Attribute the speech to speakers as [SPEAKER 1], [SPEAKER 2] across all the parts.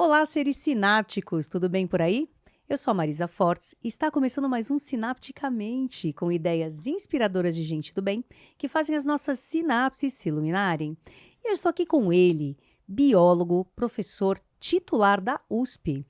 [SPEAKER 1] Olá, seres sinápticos, tudo bem por aí? Eu sou a Marisa Fortes e está começando mais um Sinapticamente, com ideias inspiradoras de gente do bem que fazem as nossas sinapses se iluminarem. E eu estou aqui com ele, biólogo, professor titular da USP.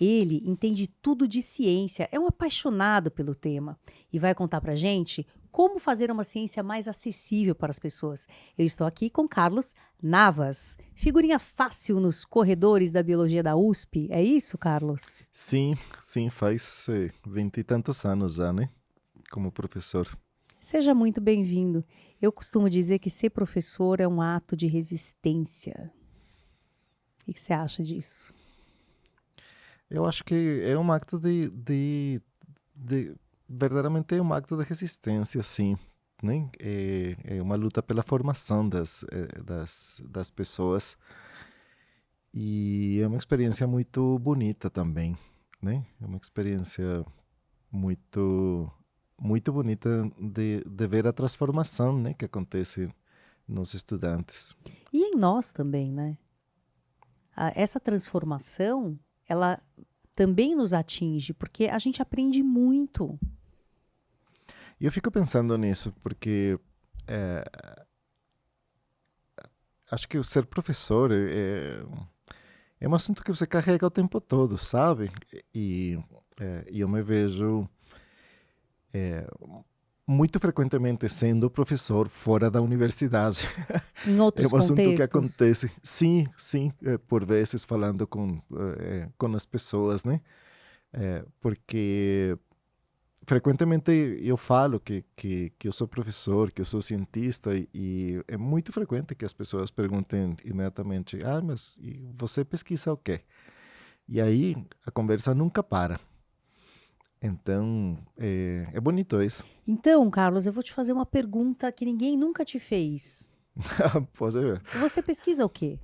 [SPEAKER 1] Ele entende tudo de ciência, é um apaixonado pelo tema e vai contar pra gente como fazer uma ciência mais acessível para as pessoas. Eu estou aqui com Carlos Navas, figurinha fácil nos corredores da biologia da USP. É isso, Carlos?
[SPEAKER 2] Sim, sim, faz 20 e tantos anos já, né? Como professor.
[SPEAKER 1] Seja muito bem-vindo. Eu costumo dizer que ser professor é um ato de resistência. O que você acha disso?
[SPEAKER 2] Eu acho que é um acto verdadeiramente é um acto de resistência, sim, né? É uma luta pela formação das pessoas e é uma experiência muito bonita também, né? É uma experiência muito, muito bonita de ver a transformação, né, que acontece nos estudantes.
[SPEAKER 1] E em nós também, né? Essa transformação, ela também nos atinge, porque a gente aprende muito.
[SPEAKER 2] E eu fico pensando nisso, porque é, acho que o ser professor é um assunto que você carrega o tempo todo, sabe? E eu me vejo muito frequentemente sendo professor fora da universidade.
[SPEAKER 1] Em
[SPEAKER 2] É
[SPEAKER 1] outros
[SPEAKER 2] um assunto que
[SPEAKER 1] contextos.
[SPEAKER 2] acontece, sim, sim, por vezes falando com as pessoas, né? Porque frequentemente eu falo que eu sou professor, que eu sou cientista, e é muito frequente que as pessoas perguntem imediatamente: ah, mas e você pesquisa o quê? E aí a conversa nunca para. Então, é bonito isso.
[SPEAKER 1] Então, Carlos, eu vou te fazer uma pergunta que ninguém nunca te fez.
[SPEAKER 2] Pode ver.
[SPEAKER 1] Você pesquisa o quê?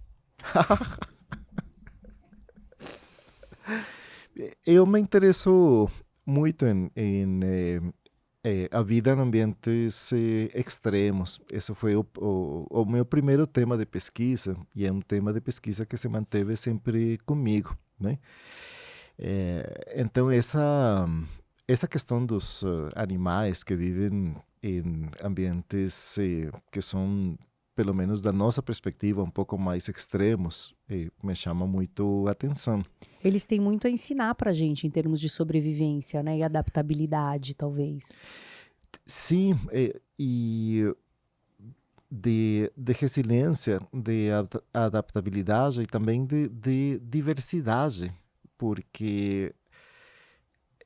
[SPEAKER 2] Eu me interesso muito em a vida em ambientes extremos. Esse foi o meu primeiro tema de pesquisa, e é um tema de pesquisa que se manteve sempre comigo, né? Então, essa questão dos animais que vivem em ambientes que são, pelo menos da nossa perspectiva, um pouco mais extremos, me chama muito a atenção.
[SPEAKER 1] Eles têm muito a ensinar pra gente em termos de sobrevivência, né? E adaptabilidade, talvez.
[SPEAKER 2] Sim, e de resiliência, de adaptabilidade e também de diversidade, porque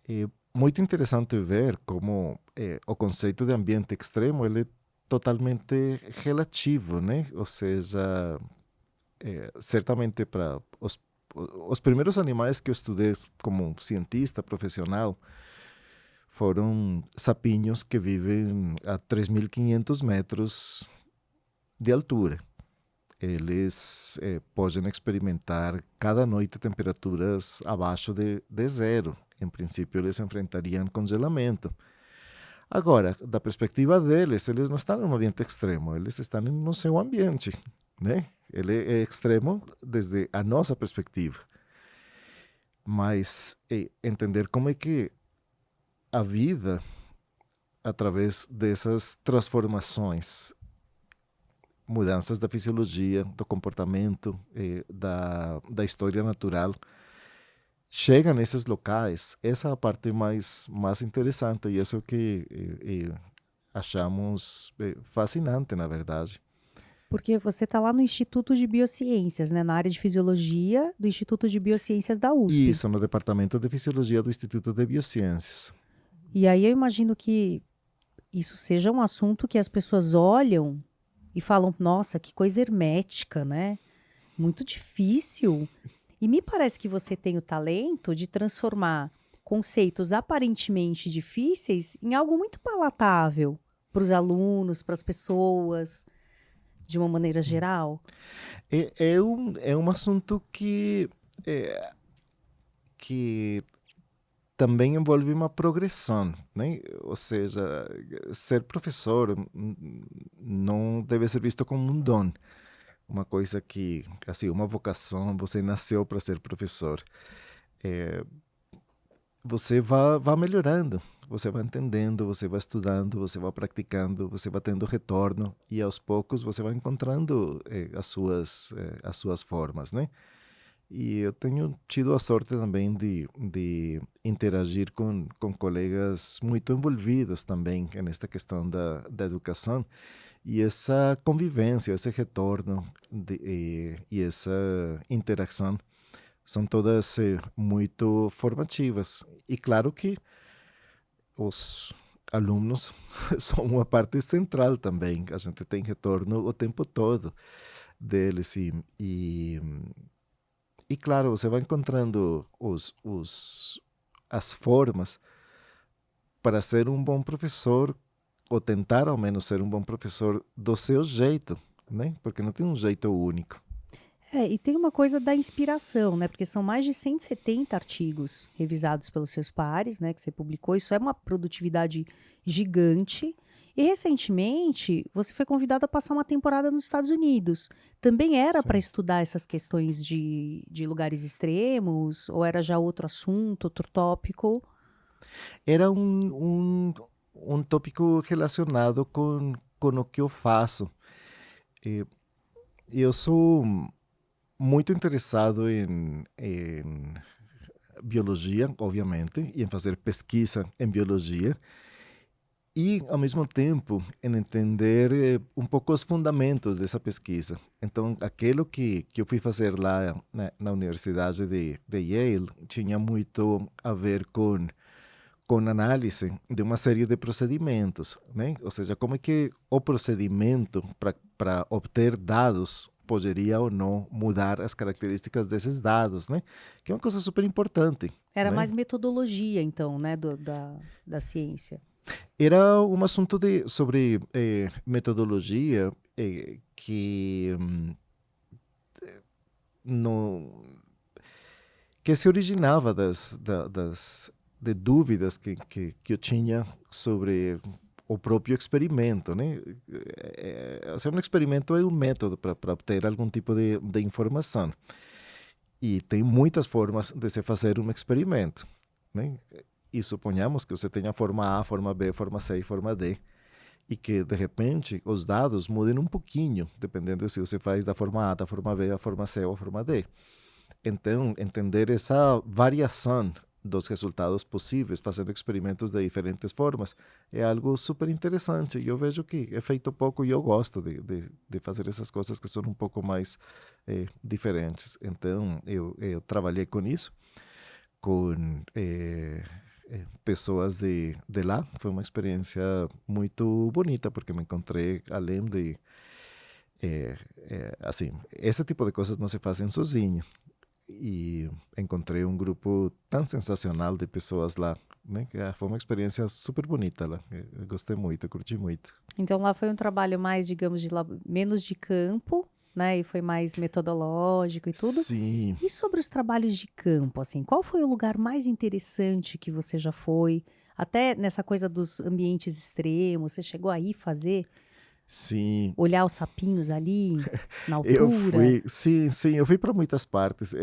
[SPEAKER 2] é muito interessante ver como o conceito de ambiente extremo ele é totalmente relativo, né? Ou seja, certamente para os primeiros animais que eu estudei como cientista profissional foram sapinhos que vivem a 3.500 metros de altura. Eles podem experimentar cada noite temperaturas abaixo de zero. Em princípio, eles enfrentariam congelamento. Agora, da perspectiva deles, eles não estão em um ambiente extremo, eles estão no seu ambiente, né? Ele é extremo desde a nossa perspectiva. Mas entender como é que a vida, através dessas transformações, mudanças da fisiologia, do comportamento, da história natural, chega nesses locais, essa é a parte mais interessante e isso que achamos fascinante, na verdade.
[SPEAKER 1] Porque você está lá no Instituto de Biociências, né? Na área de fisiologia do Instituto de Biociências da
[SPEAKER 2] E
[SPEAKER 1] USP.
[SPEAKER 2] isso no Departamento de Fisiologia do Instituto de Biociências.
[SPEAKER 1] E aí eu imagino que isso seja um assunto que as pessoas olham e falam: nossa, que coisa hermética, né? Muito difícil. E me parece que você tem o talento de transformar conceitos aparentemente difíceis em algo muito palatável para os alunos, para as pessoas, de uma maneira geral.
[SPEAKER 2] É um assunto que também envolve uma progressão, né? Ou seja, ser professor não deve ser visto como um dom. uma coisa que, assim, uma vocação, você nasceu para ser professor. É, você vai melhorando, você vai entendendo, você vai estudando, você vai praticando, você vai tendo retorno e aos poucos você vai encontrando as suas formas, né? E eu tenho tido a sorte também de interagir com colegas muito envolvidos também nesta questão da educação e essa convivência, esse retorno e essa interação são todas muito formativas. E claro que os alunos são uma parte central também. A gente tem retorno o tempo todo deles. E claro, você vai encontrando as formas para ser um bom professor, ou tentar ao menos ser um bom professor do seu jeito, né? Porque não tem um jeito único.
[SPEAKER 1] E tem uma coisa da inspiração, né? Porque são mais de 170 artigos revisados pelos seus pares, né? Que você publicou. Isso é uma produtividade gigante. E recentemente você foi convidado a passar uma temporada nos Estados Unidos. Também era para
[SPEAKER 2] Sim.
[SPEAKER 1] estudar essas questões de lugares extremos? Ou era já outro assunto, outro tópico?
[SPEAKER 2] Era um tópico relacionado com o que eu faço. E eu sou muito interessado em biologia, obviamente, e em fazer pesquisa em biologia, e, ao mesmo tempo, em entender um pouco os fundamentos dessa pesquisa. Então, aquilo que eu fui fazer lá na Universidade de Yale tinha muito a ver com análise de uma série de procedimentos, né? Ou seja, como é que o procedimento para obter dados poderia ou não mudar as características desses dados, né? Que é uma coisa super importante,
[SPEAKER 1] Era
[SPEAKER 2] né?
[SPEAKER 1] mais metodologia, então, né? Da ciência.
[SPEAKER 2] Era um assunto sobre metodologia que no, que se originava de dúvidas que eu tinha sobre o próprio experimento, né? Assim, um experimento é um método para obter algum tipo de informação. E tem muitas formas de se fazer um experimento, né? E suponhamos que você tenha forma A, forma B, forma C e forma D. E que, de repente, os dados mudem um pouquinho, dependendo se você faz da forma A, da forma B, da forma C ou da forma D. Então, entender essa variação dos resultados possíveis, fazendo experimentos de diferentes formas, é algo super interessante. E eu vejo que é feito pouco e eu gosto de fazer essas coisas que são um pouco mais diferentes. Então, eu trabalhei com isso, com pessoas de lá. Foi uma experiência muito bonita, porque me encontrei, além de. Assim, esse tipo de coisas não se fazem sozinho. E encontrei um grupo tão sensacional de pessoas lá, né? Que foi uma experiência super bonita lá. Eu gostei muito, eu curti muito.
[SPEAKER 1] Então lá foi um trabalho mais, digamos, menos de campo, né? E foi mais metodológico e tudo.
[SPEAKER 2] Sim,
[SPEAKER 1] E sobre os trabalhos de campo, assim, qual foi o lugar mais interessante que você já foi? Até nessa coisa dos ambientes extremos, você chegou aí fazer,
[SPEAKER 2] sim.
[SPEAKER 1] olhar os sapinhos ali, na
[SPEAKER 2] Eu
[SPEAKER 1] altura?
[SPEAKER 2] fui, sim, eu fui para muitas partes.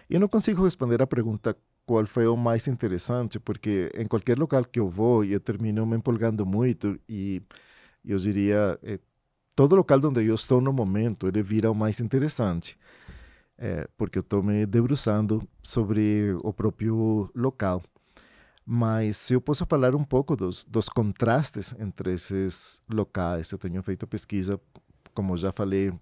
[SPEAKER 2] Eu não consigo responder a pergunta qual foi o mais interessante, porque em qualquer local que eu vou, eu termino me empolgando muito e eu diria, todo local onde eu estou no momento, ele vira o mais interessante, porque eu estou me debruçando sobre o próprio local. Mas se eu posso falar um pouco dos contrastes entre esses locais, eu tenho feito pesquisa, como já falei,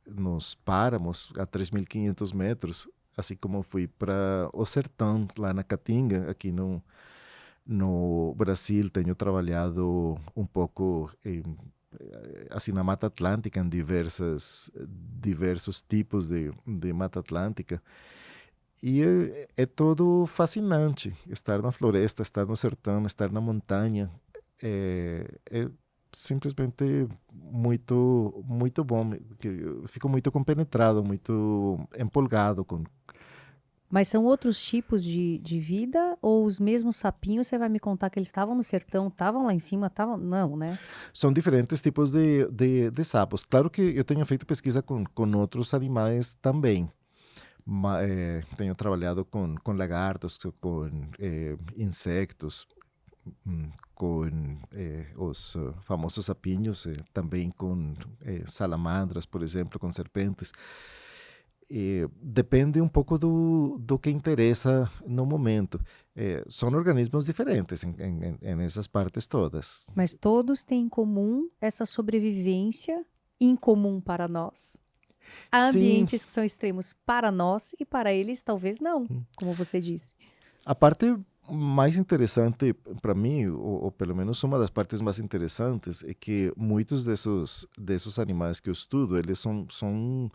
[SPEAKER 2] nos páramos a 3.500 metros, assim como fui para o sertão, lá na Caatinga, aqui no Brasil. Tenho trabalhado um pouco assim na Mata Atlântica, em diversos tipos de Mata Atlântica. E é todo fascinante estar na floresta, estar no sertão, estar na montanha. É simplesmente muito bom. Que eu fico muito compenetrado, muito empolgado
[SPEAKER 1] Mas são outros tipos de vida ou os mesmos sapinhos? Você vai me contar que eles estavam no sertão, estavam lá em cima, estavam... Não, né?
[SPEAKER 2] São diferentes tipos de sapos. Claro que eu tenho feito pesquisa com outros animais também. Tenho trabalhado com lagartos, com insectos, com os famosos sapinhos, também com salamandras, por exemplo, com serpentes. Depende um pouco do que interessa no momento. São organismos diferentes em essas partes todas.
[SPEAKER 1] Mas todos têm em comum essa sobrevivência incomum para nós. Há
[SPEAKER 2] Sim,
[SPEAKER 1] ambientes que são extremos para nós e para eles talvez não, como você disse.
[SPEAKER 2] a parte mais interessante para mim, ou pelo menos uma das partes mais interessantes, é que muitos desses animais que eu estudo, eles são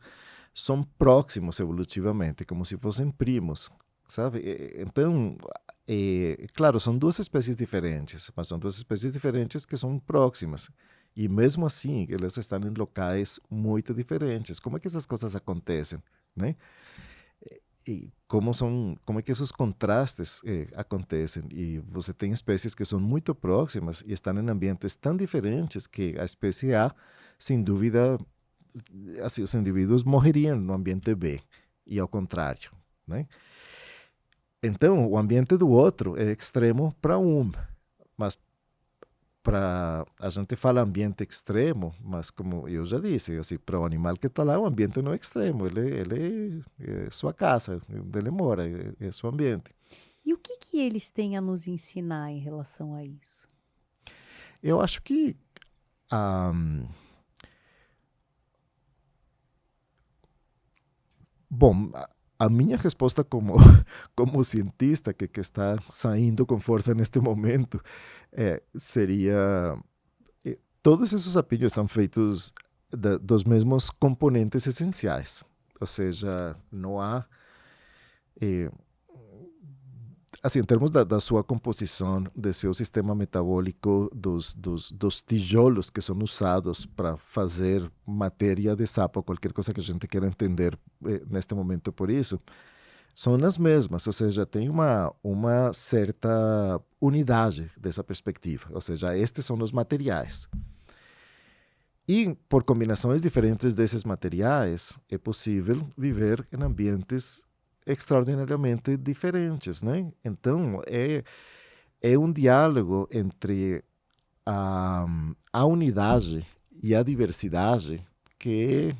[SPEAKER 2] próximos evolutivamente, como se fossem primos, sabe? Então, claro, são duas espécies diferentes, mas são duas espécies diferentes que são próximas. E mesmo assim, elas estão em locais muito diferentes. Como é que essas coisas acontecem, né? E como é que esses contrastes acontecem? E você tem espécies que são muito próximas e estão em ambientes tão diferentes que a espécie A, sem dúvida, assim, os indivíduos morreriam no ambiente B, e ao contrário, né? Então, o ambiente do outro é extremo para um, mas a gente fala ambiente extremo, mas como eu já disse, assim, para o animal que está lá, o ambiente não é extremo, ele é sua casa, onde ele mora, é seu ambiente.
[SPEAKER 1] E o que eles têm a nos ensinar em relação a isso?
[SPEAKER 2] Eu acho que ah, bom, a minha resposta como, como cientista que está saindo com força neste momento seria: todos esses sapinhos estão feitos dos mesmos componentes essenciais. Ou seja, não há, eh, assim, em termos da sua composição, do seu sistema metabólico, dos tijolos que são usados para fazer matéria de sapo, qualquer coisa que a gente queira entender neste momento por isso, são as mesmas, ou seja, tem uma certa unidade dessa perspectiva, ou seja, estes são os materiais. E por combinações diferentes desses materiais, é possível viver em ambientes extraordinariamente diferentes, né? Então, é um diálogo entre a unidade e a diversidade que é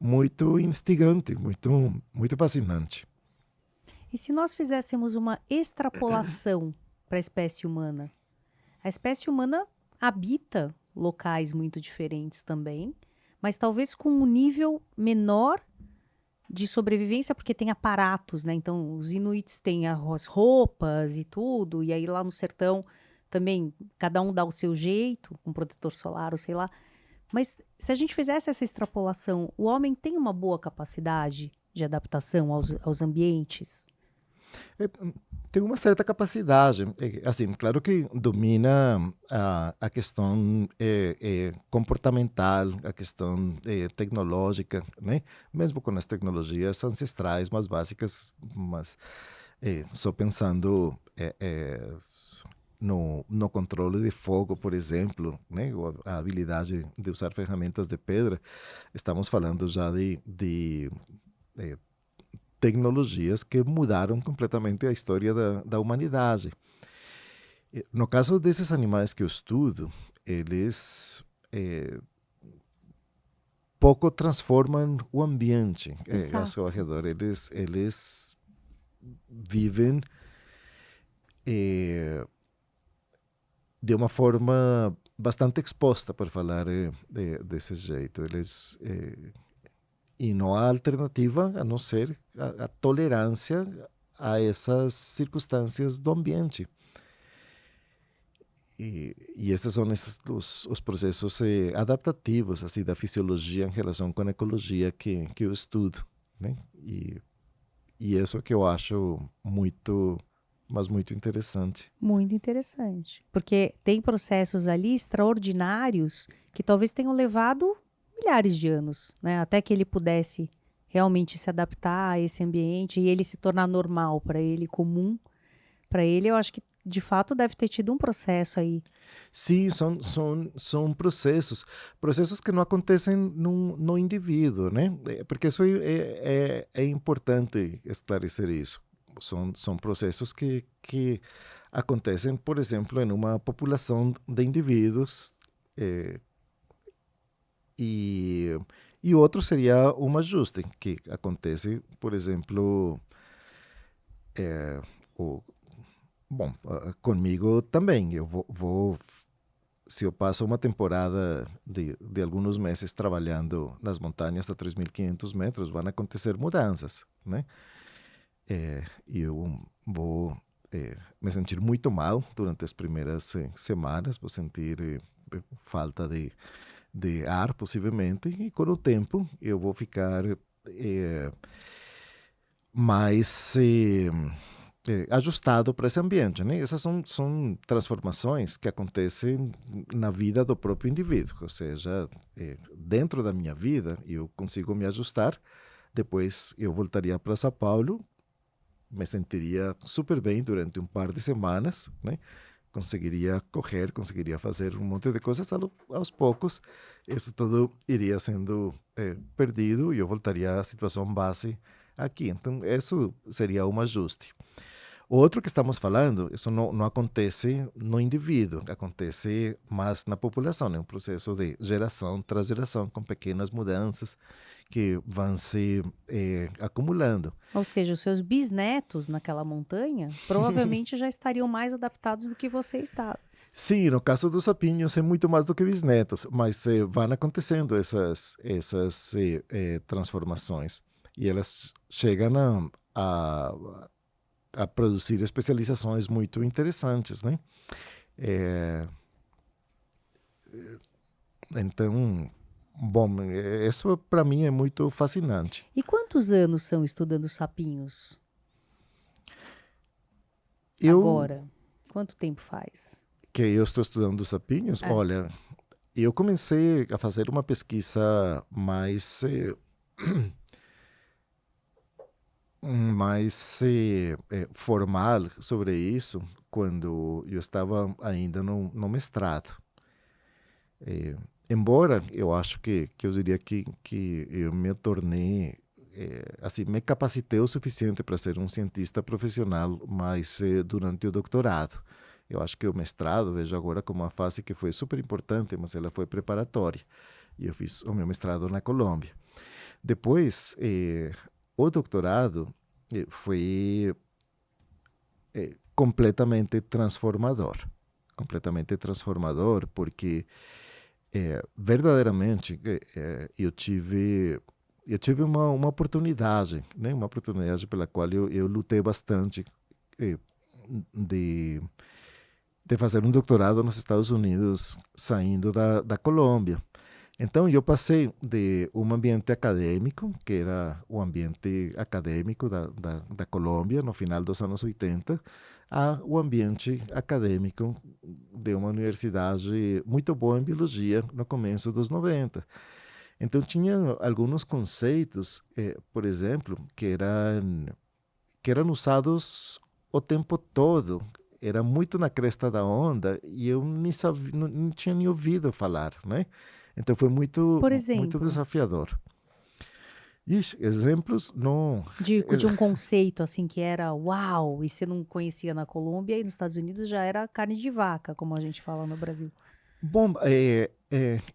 [SPEAKER 2] muito instigante, muito fascinante.
[SPEAKER 1] E se nós fizéssemos uma extrapolação para a espécie humana habita locais muito diferentes também, mas talvez com um nível menor de sobrevivência, porque tem aparatos, né? Então, os inuits têm as roupas e tudo, e aí lá no sertão também cada um dá o seu jeito, com protetor solar ou sei lá. Mas se a gente fizesse essa extrapolação, o homem tem uma boa capacidade de adaptação aos ambientes?
[SPEAKER 2] Tem uma certa capacidade, assim, claro que domina a questão comportamental, a questão tecnológica, né? Mesmo com as tecnologias ancestrais mais básicas, mas só pensando no controle de fogo, por exemplo, né? Ou a habilidade de usar ferramentas de pedra, estamos falando já de tecnologias que mudaram completamente a história da humanidade. No caso desses animais que eu estudo, eles pouco transformam o ambiente ao seu redor. Eles vivem de uma forma bastante exposta, por falar desse jeito. E não há alternativa a não ser a tolerância a essas circunstâncias do ambiente. E esses são os processos adaptativos assim, da fisiologia em relação com a ecologia que eu estudo, né? E isso que eu acho mas muito interessante.
[SPEAKER 1] Muito interessante, porque tem processos ali extraordinários que talvez tenham levado milhares de anos, né? Até que ele pudesse realmente se adaptar a esse ambiente e ele se tornar normal para ele, comum para ele, eu acho que de fato deve ter tido um processo aí.
[SPEAKER 2] Sim, são processos que não acontecem no indivíduo, né? Porque isso é importante esclarecer isso. São processos que acontecem, por exemplo, em uma população de indivíduos, eh, e, e outro seria um ajuste, que acontece, por exemplo, o, bom, comigo também. Se eu passo uma temporada de alguns meses trabalhando nas montanhas a 3.500 metros, vão acontecer mudanças, né? E eu vou me sentir muito mal durante as primeiras semanas, vou sentir falta de ar, possivelmente, e com o tempo eu vou ficar mais ajustado para esse ambiente, né? Essas são transformações que acontecem na vida do próprio indivíduo, ou seja, dentro da minha vida eu consigo me ajustar, depois eu voltaria para São Paulo, me sentiria super bem durante um par de semanas, né? Conseguiria correr, conseguiria fazer um monte de coisas, aos poucos isso tudo iria sendo perdido e eu voltaria à situação base aqui. Então, isso seria um ajuste. Outro que estamos falando, isso não acontece no indivíduo, acontece mais na população, é um processo de geração tras geração, com pequenas mudanças que vão se acumulando.
[SPEAKER 1] Ou seja, os seus bisnetos naquela montanha provavelmente já estariam mais adaptados do que você está.
[SPEAKER 2] Sim, no caso dos sapinhos é muito mais do que bisnetos, mas vão acontecendo essas transformações e elas chegam a produzir especializações muito interessantes, né? Então, bom, isso para mim é muito fascinante.
[SPEAKER 1] E quantos anos são estudando sapinhos
[SPEAKER 2] Eu
[SPEAKER 1] agora? Quanto tempo faz?
[SPEAKER 2] que eu estou estudando sapinhos, olha, eu comecei a fazer uma pesquisa mais formal sobre isso quando eu estava ainda no mestrado. Embora eu acho que eu diria que eu me tornei, assim, me capacitei o suficiente para ser um cientista profissional, mas durante o doutorado. Eu acho que o mestrado, vejo agora como uma fase que foi super importante, mas ela foi preparatória. E eu fiz o meu mestrado na Colômbia. Depois, o doutorado foi completamente transformador, porque verdadeiramente eu tive uma oportunidade, né? Uma oportunidade pela qual eu lutei bastante de, de fazer um doutorado nos Estados Unidos, saindo da Colômbia. Então, eu passei de um ambiente acadêmico, que era o ambiente acadêmico da Colômbia, no final dos anos 80, a o ambiente acadêmico de uma universidade muito boa em biologia, no começo dos 90. Então, tinha alguns conceitos, por exemplo, que eram usados o tempo todo. Era muito na cresta da onda e eu nem sabia, não tinha nem ouvido falar, né? Então foi muito,
[SPEAKER 1] Por
[SPEAKER 2] muito
[SPEAKER 1] exemplo,
[SPEAKER 2] desafiador. Ixi, exemplos não.
[SPEAKER 1] de um conceito assim que era uau, e você não conhecia na Colômbia e nos Estados Unidos já era carne de vaca, como a gente fala no Brasil.
[SPEAKER 2] Bom,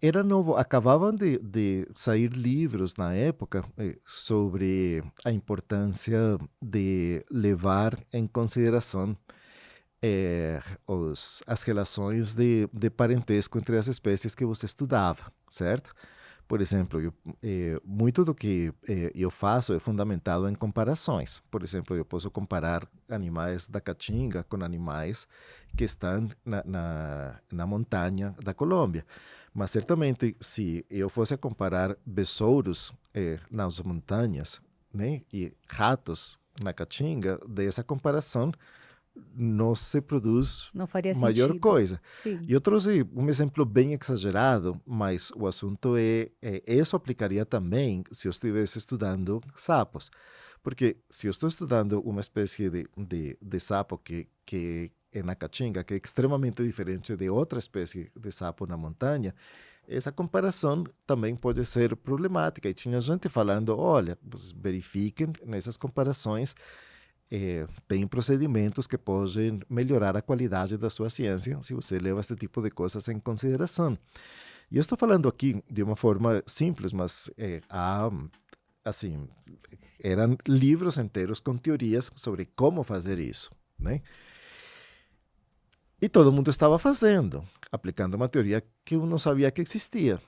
[SPEAKER 2] era novo. Acabavam de sair livros na época sobre a importância de levar em consideração as relações de parentesco entre as espécies que você estudava, certo? Por exemplo, muito do que eu faço é fundamentado em comparações. Por exemplo, eu posso comparar animais da Caatinga com animais que estão na montanha da Colômbia. Mas certamente, se eu fosse a comparar besouros nas montanhas, né, e ratos na Caatinga, dessa comparação não se produz
[SPEAKER 1] Não faria
[SPEAKER 2] maior
[SPEAKER 1] sentido.
[SPEAKER 2] coisa.
[SPEAKER 1] Sim.
[SPEAKER 2] E eu trouxe um exemplo bem exagerado, mas o assunto isso aplicaria também se eu estivesse estudando sapos. Porque se eu estou estudando uma espécie de sapo que é na caatinga, que é extremamente diferente de outra espécie de sapo na montanha, essa comparação também pode ser problemática. E tinha gente falando, olha, verifiquem nessas comparações, tem procedimentos que podem melhorar a qualidade da sua ciência se você leva esse tipo de coisas em consideração. E eu estou falando aqui de uma forma simples, mas há, assim, eram livros inteiros com teorias sobre como fazer isso, né? E todo mundo estava fazendo, aplicando uma teoria que eu não sabia que existia.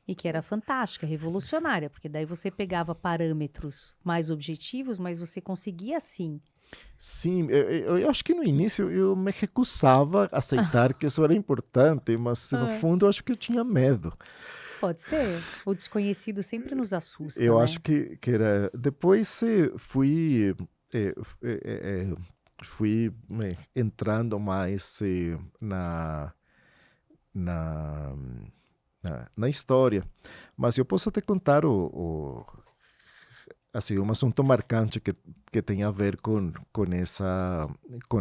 [SPEAKER 1] E que era fantástica, revolucionária, porque daí você pegava parâmetros mais objetivos, mas você conseguia sim.
[SPEAKER 2] Sim, eu acho que no início eu me recusava a aceitar que isso era importante, mas no
[SPEAKER 1] Ah,
[SPEAKER 2] fundo eu acho que eu tinha medo.
[SPEAKER 1] pode ser. O desconhecido sempre nos assusta,
[SPEAKER 2] Eu
[SPEAKER 1] né?
[SPEAKER 2] acho que era. Depois eh, f- eh, eh, fui entrando mais na, na história. Mas eu posso te contar assim, um assunto marcante que tem a ver com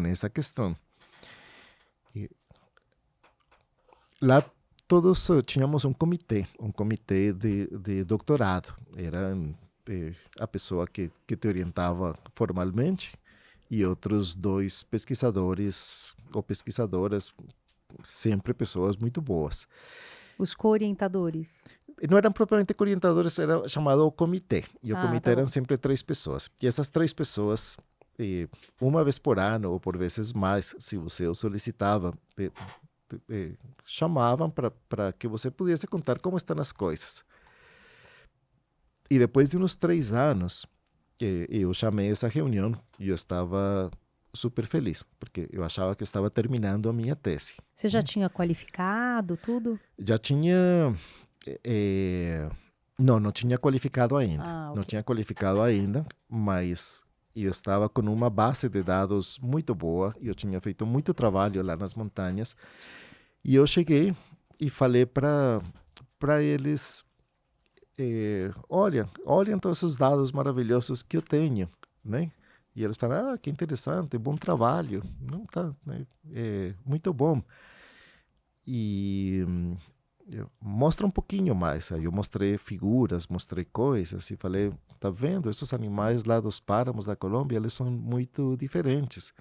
[SPEAKER 2] essa questão. E lá todos tínhamos um comitê de doutorado. Era a pessoa que te orientava formalmente e outros dois pesquisadores ou pesquisadoras, sempre pessoas muito boas.
[SPEAKER 1] Os co-orientadores.
[SPEAKER 2] E não eram propriamente orientadores, era chamado comitê. E o
[SPEAKER 1] Ah,
[SPEAKER 2] comitê
[SPEAKER 1] tá
[SPEAKER 2] eram
[SPEAKER 1] bom.
[SPEAKER 2] sempre três pessoas. E essas três pessoas, uma vez por ano, ou por vezes mais, se você o solicitava, chamavam para que você pudesse contar como estão as coisas. E depois de uns 3 anos, eu chamei essa reunião e eu estava super feliz, porque eu achava que eu estava terminando a minha tese.
[SPEAKER 1] Você já tinha qualificado tudo?
[SPEAKER 2] Já tinha. eh, não, não tinha qualificado ainda.
[SPEAKER 1] Ah,
[SPEAKER 2] Não
[SPEAKER 1] ok.
[SPEAKER 2] tinha qualificado ainda, mas eu estava com uma base de dados muito boa. Eu tinha feito muito trabalho lá nas montanhas. E eu cheguei e falei para eles: olha, olhem todos os dados maravilhosos que eu tenho, né? E eles falaram: que interessante, bom trabalho, não tá, né? Muito bom. E mostra um pouquinho mais. Aí eu mostrei figuras, mostrei coisas e falei: tá vendo? Esses animais lá dos páramos da Colômbia, eles são muito diferentes.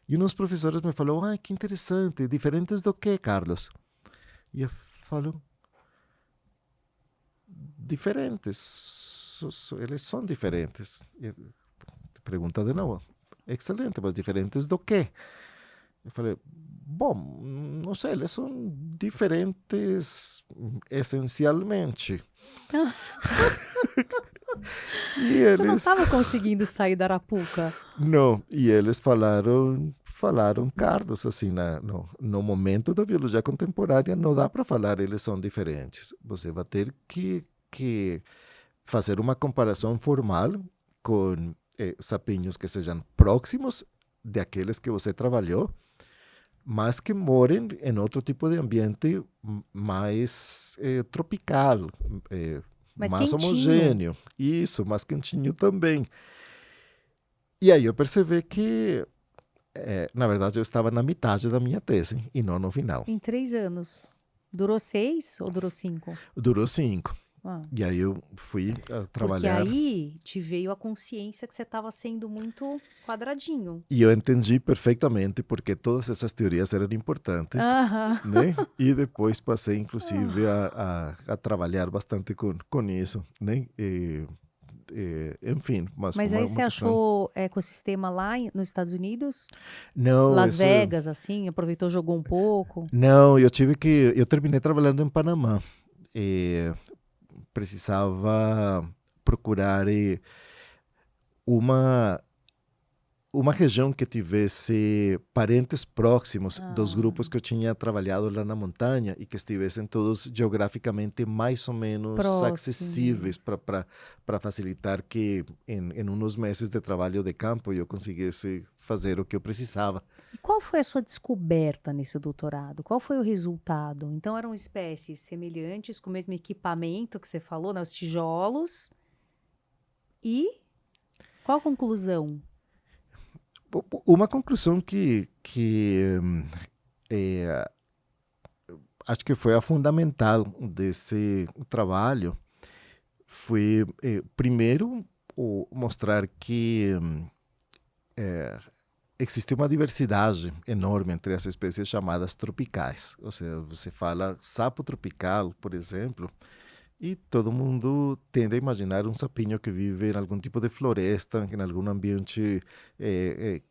[SPEAKER 2] E um dos professores me falou: que interessante, diferentes do que, Carlos? E eu falo: diferentes, eles são diferentes. E pergunta de novo: excelente, mas diferentes do que? Eu falei: bom, não sei, eles são diferentes essencialmente. E
[SPEAKER 1] Você não
[SPEAKER 2] eles,
[SPEAKER 1] estava conseguindo sair da arapuca.
[SPEAKER 2] não, e eles falaram, Carlos, assim, no momento da biologia contemporânea, não dá para falar, eles são diferentes. Você vai ter que fazer uma comparação formal com sapinhos que sejam próximos daqueles que você trabalhou, mas que morem em outro tipo de ambiente mais tropical,
[SPEAKER 1] Mas
[SPEAKER 2] mais
[SPEAKER 1] quentinho.
[SPEAKER 2] homogêneo. Isso, mais quentinho também. E aí eu percebi que, na verdade, eu estava na metade da minha tese e não no final.
[SPEAKER 1] Em 3 anos. Durou 6 ou durou 5?
[SPEAKER 2] Durou 5.
[SPEAKER 1] Ah,
[SPEAKER 2] E aí eu fui
[SPEAKER 1] porque
[SPEAKER 2] trabalhar
[SPEAKER 1] aí te veio a consciência que você estava sendo muito quadradinho.
[SPEAKER 2] e eu entendi perfeitamente porque todas essas teorias eram importantes,
[SPEAKER 1] Aham.
[SPEAKER 2] né? E depois passei, inclusive, a trabalhar bastante com isso, né? Enfim, mas foi
[SPEAKER 1] Mas aí você
[SPEAKER 2] uma questão.
[SPEAKER 1] achou ecossistema lá nos Estados Unidos?
[SPEAKER 2] Não,
[SPEAKER 1] Las
[SPEAKER 2] isso.
[SPEAKER 1] Vegas, assim, aproveitou, jogou um pouco?
[SPEAKER 2] Não, eu terminei trabalhando em Panamá. Eh, Precisava procurar uma uma região que tivesse parentes próximos dos grupos
[SPEAKER 1] Ah,
[SPEAKER 2] que eu tinha trabalhado lá na montanha e que estivessem todos geograficamente mais ou menos acessíveis
[SPEAKER 1] próximos.
[SPEAKER 2] para facilitar que em uns meses de trabalho de campo eu conseguisse fazer o que eu precisava.
[SPEAKER 1] E qual foi a sua descoberta nesse doutorado? Qual foi o resultado? Então, eram espécies semelhantes, com o mesmo equipamento que você falou, né? Os tijolos. E qual a conclusão?
[SPEAKER 2] Uma conclusão que eh, acho que foi a fundamental desse trabalho foi, primeiro, mostrar que existe uma diversidade enorme entre as espécies chamadas tropicais. Ou seja, você fala sapo tropical, por exemplo, e todo mundo tende a imaginar um sapinho que vive em algum tipo de floresta, em algum ambiente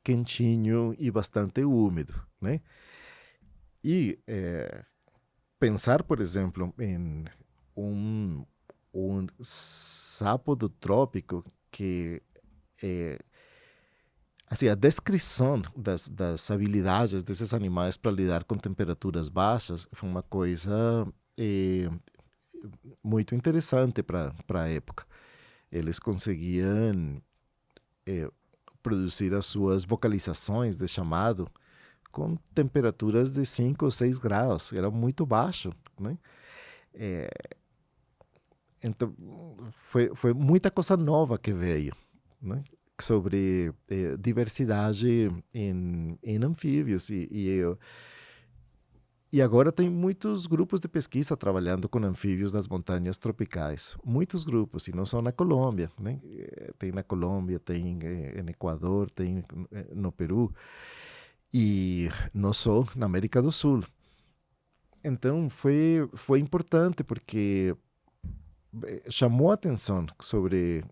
[SPEAKER 2] quentinho e bastante úmido, né? E pensar, por exemplo, em um, um sapo do trópico que assim, a descrição das habilidades desses animais para lidar com temperaturas baixas foi uma coisa eh, muito interessante para a época. Eles conseguiam eh, produzir as suas vocalizações de chamado com temperaturas de 5 ou 6 graus, era muito baixo, né? Então, foi muita coisa nova que veio, né? Sobre diversidade em anfíbios. E agora tem muitos grupos de pesquisa trabalhando com anfíbios das montanhas tropicais. Muitos grupos, e não só na Colômbia, né? Tem na Colômbia, tem no Equador, tem no Peru, e não só na América do Sul. Então foi importante porque chamou a atenção sobre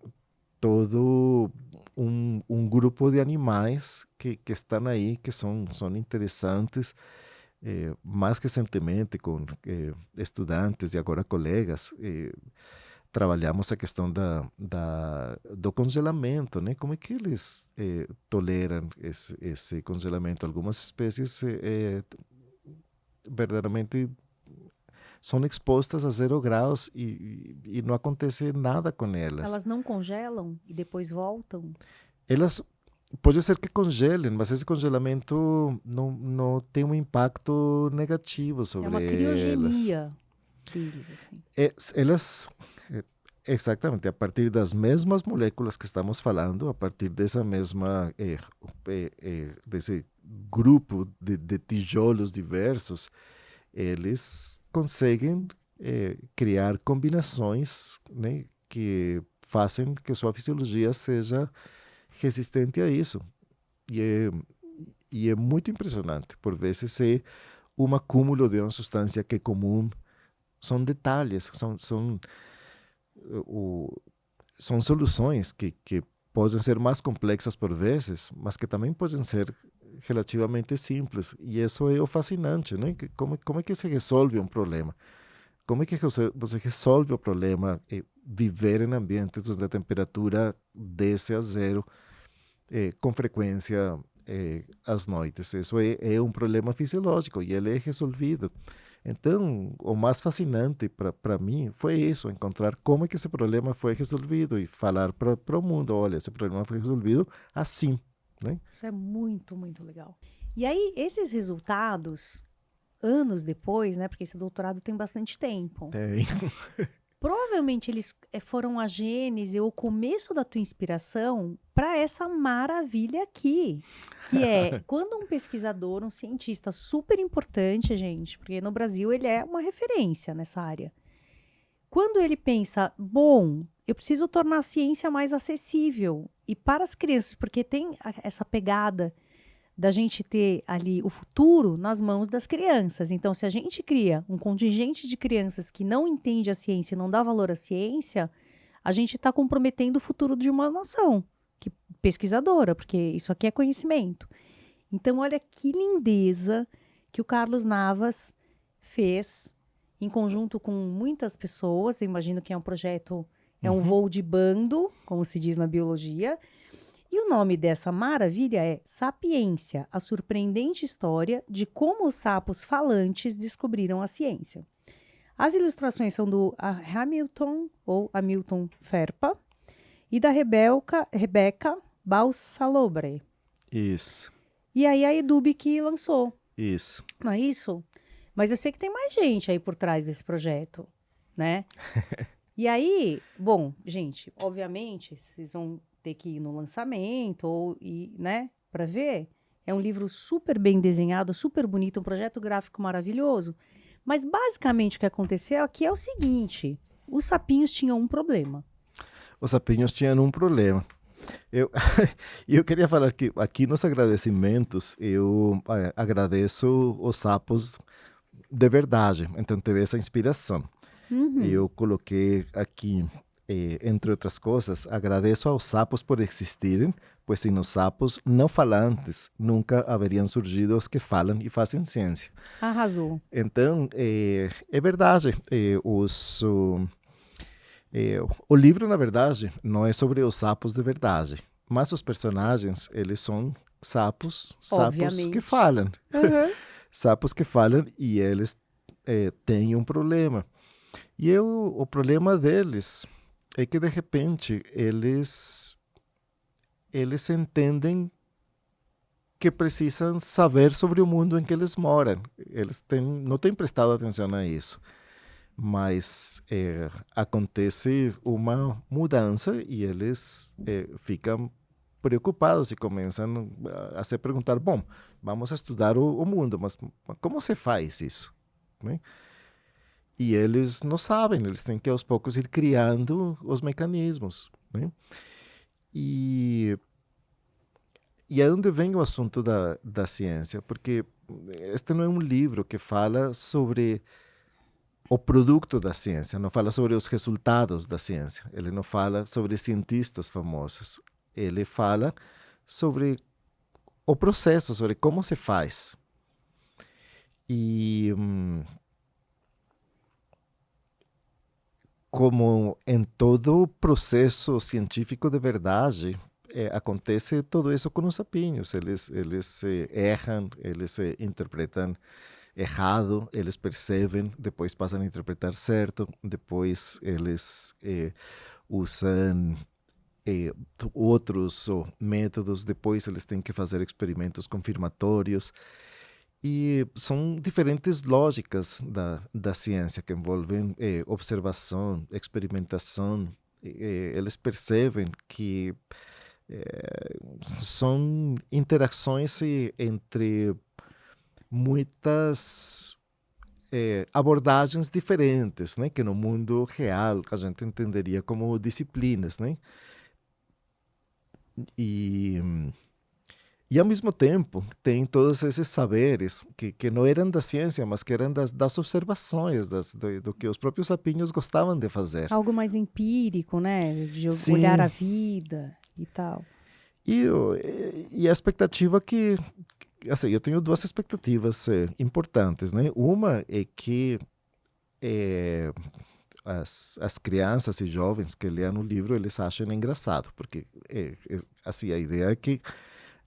[SPEAKER 2] todo grupo de animais que estão aí, que são interessantes. Mais recentemente, com estudantes e agora colegas, trabalhamos a questão do congelamento, né? Como é que eles toleram esse congelamento? Algumas espécies verdadeiramente são expostas a 0 graus e não acontece nada com elas.
[SPEAKER 1] Elas não congelam e depois voltam?
[SPEAKER 2] Elas pode ser que congelem, mas esse congelamento não tem um impacto negativo
[SPEAKER 1] É
[SPEAKER 2] sobre
[SPEAKER 1] uma
[SPEAKER 2] elas.
[SPEAKER 1] criogenia deles, assim.
[SPEAKER 2] Elas, eh, exatamente, a partir das mesmas moléculas que estamos falando, a partir dessa mesma, desse grupo de tijolos diversos, eles conseguem criar combinações, né, que fazem que sua fisiologia seja resistente a isso. E é, e é muito impressionante. Por vezes é um acúmulo de uma substância que é comum. São detalhes, o, são soluções que podem ser mais complexas por vezes, mas que também podem ser relativamente simples. E isso é o fascinante, né? Como é que se resolve um problema? Como é que você resolve o problema viver em ambientes onde a temperatura desce a zero com frequência às noites? Isso é um problema fisiológico e ele é resolvido. Então, o mais fascinante para mim foi isso, encontrar como é que esse problema foi resolvido e falar para o mundo, olha, esse problema foi resolvido assim, né?
[SPEAKER 1] Isso é muito, muito legal. E aí, esses resultados, anos depois, né? Porque esse doutorado tem bastante tempo.
[SPEAKER 2] Tem.
[SPEAKER 1] Provavelmente eles foram a gênese ou o começo da tua inspiração para essa maravilha aqui, que é quando um pesquisador, um cientista super importante, gente, porque no Brasil ele é uma referência nessa área. Quando ele pensa, bom, eu preciso tornar a ciência mais acessível e para as crianças, porque tem essa pegada da gente ter ali o futuro nas mãos das crianças. Então, se a gente cria um contingente de crianças que não entende a ciência e não dá valor à ciência, a gente está comprometendo o futuro de uma nação pesquisadora, porque isso aqui é conhecimento. Então, olha que lindeza que o Carlos Navas fez em conjunto com muitas pessoas. Eu imagino que é um projeto, é um
[SPEAKER 2] Uhum.
[SPEAKER 1] voo de bando, como se diz na biologia. E o nome dessa maravilha é Sapiência, a surpreendente história de como os sapos falantes descobriram a ciência. As ilustrações são do Hamilton, ou Hamilton Ferpa, e da Rebeca Balsalobre.
[SPEAKER 2] Isso,
[SPEAKER 1] E aí a Edub que lançou,
[SPEAKER 2] isso.
[SPEAKER 1] não é isso? Mas eu sei que tem mais gente aí por trás desse projeto, né? E aí, bom, gente, obviamente, vocês vão ter que ir no lançamento ou ir, né, para ver. É um livro super bem desenhado, super bonito, um projeto gráfico maravilhoso. Mas basicamente o que aconteceu aqui é o seguinte: os sapinhos tinham um problema.
[SPEAKER 2] Os sapinhos tinham um problema. Eu, eu queria falar que aqui nos agradecimentos eu agradeço os sapos de verdade. Então teve essa inspiração.
[SPEAKER 1] Uhum.
[SPEAKER 2] Eu coloquei aqui, entre outras coisas, agradeço aos sapos por existirem, pois sem os sapos não falantes nunca haveriam surgido os que falam e fazem ciência.
[SPEAKER 1] Arrasou.
[SPEAKER 2] Então, é verdade, o livro, na verdade, não é sobre os sapos de verdade, mas os personagens, eles são sapos que
[SPEAKER 1] Obviamente.
[SPEAKER 2] falam.
[SPEAKER 1] Uhum.
[SPEAKER 2] Sapos que falam e eles têm um problema. E o problema deles é que, de repente, eles entendem que precisam saber sobre o mundo em que eles moram. Eles não têm prestado atenção a isso. Mas acontece uma mudança e eles ficam preocupados e começam a se perguntar, bom, vamos a estudar o mundo, mas como se faz isso? Né? E eles não sabem, eles têm que aos poucos ir criando os mecanismos. Né? E é onde vem o assunto da ciência, porque este não é um livro que fala sobre o produto da ciência, não fala sobre os resultados da ciência, ele não fala sobre cientistas famosos, ele fala sobre o processo, sobre como se faz. E como em todo processo científico de verdade, acontece tudo isso com os sapinhos. Eles erram, eles interpretam errado, eles percebem, depois passam a interpretar certo, depois eles usam outros métodos, depois eles têm que fazer experimentos confirmatórios. E são diferentes lógicas da ciência que envolvem observação, experimentação. Eles percebem que são interações entre muitas abordagens diferentes, né? Que no mundo real a gente entenderia como disciplinas, né? E ao mesmo tempo, tem todos esses saberes que não eram da ciência, mas que eram das observações, do que os próprios sapinhos gostavam de fazer.
[SPEAKER 1] Algo mais empírico, né? De
[SPEAKER 2] Sim.
[SPEAKER 1] olhar a vida e tal.
[SPEAKER 2] E a expectativa assim, eu tenho duas expectativas importantes, né? Uma é que as crianças e jovens que leem o livro, eles acham engraçado, porque assim, a ideia é que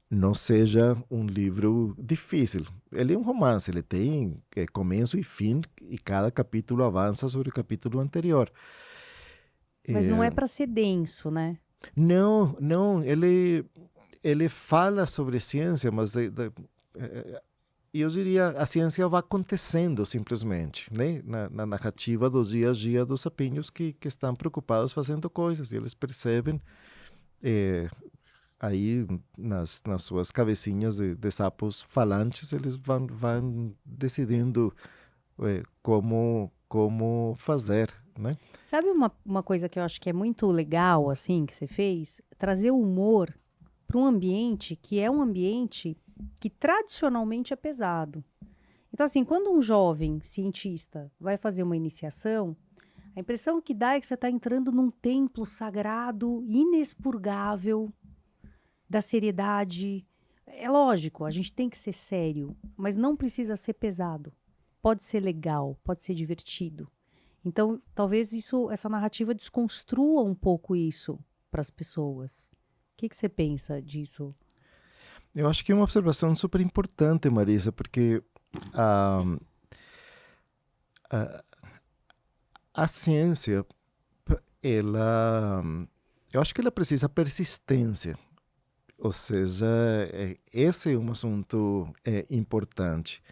[SPEAKER 2] não seja um livro difícil. Ele é um romance, ele tem começo e fim, e cada capítulo avança sobre o capítulo anterior.
[SPEAKER 1] Mas não é para ser denso, né?
[SPEAKER 2] Não, ele fala sobre ciência, mas eu diria a ciência vai acontecendo simplesmente, né? Na narrativa do dia a dia dos sapinhos que estão preocupados fazendo coisas, e eles percebem aí nas suas cabecinhas de sapos falantes, eles vão decidindo como fazer, né?
[SPEAKER 1] Sabe uma coisa que eu acho que é muito legal, assim, que você fez? Trazer o humor para um ambiente que é um ambiente que tradicionalmente é pesado. Então, assim, quando um jovem cientista vai fazer uma iniciação, a impressão que dá é que você está entrando num templo sagrado, inexpurgável, da seriedade. É lógico, a gente tem que ser sério, mas não precisa ser pesado. Pode ser legal, pode ser divertido. Então, talvez essa narrativa desconstrua um pouco isso para as pessoas. O que você pensa disso?
[SPEAKER 2] Eu acho que é uma observação super importante, Marisa, porque a, a, a ciência, ela, eu acho que ela precisa persistência. Ou seja, esse é um assunto importante.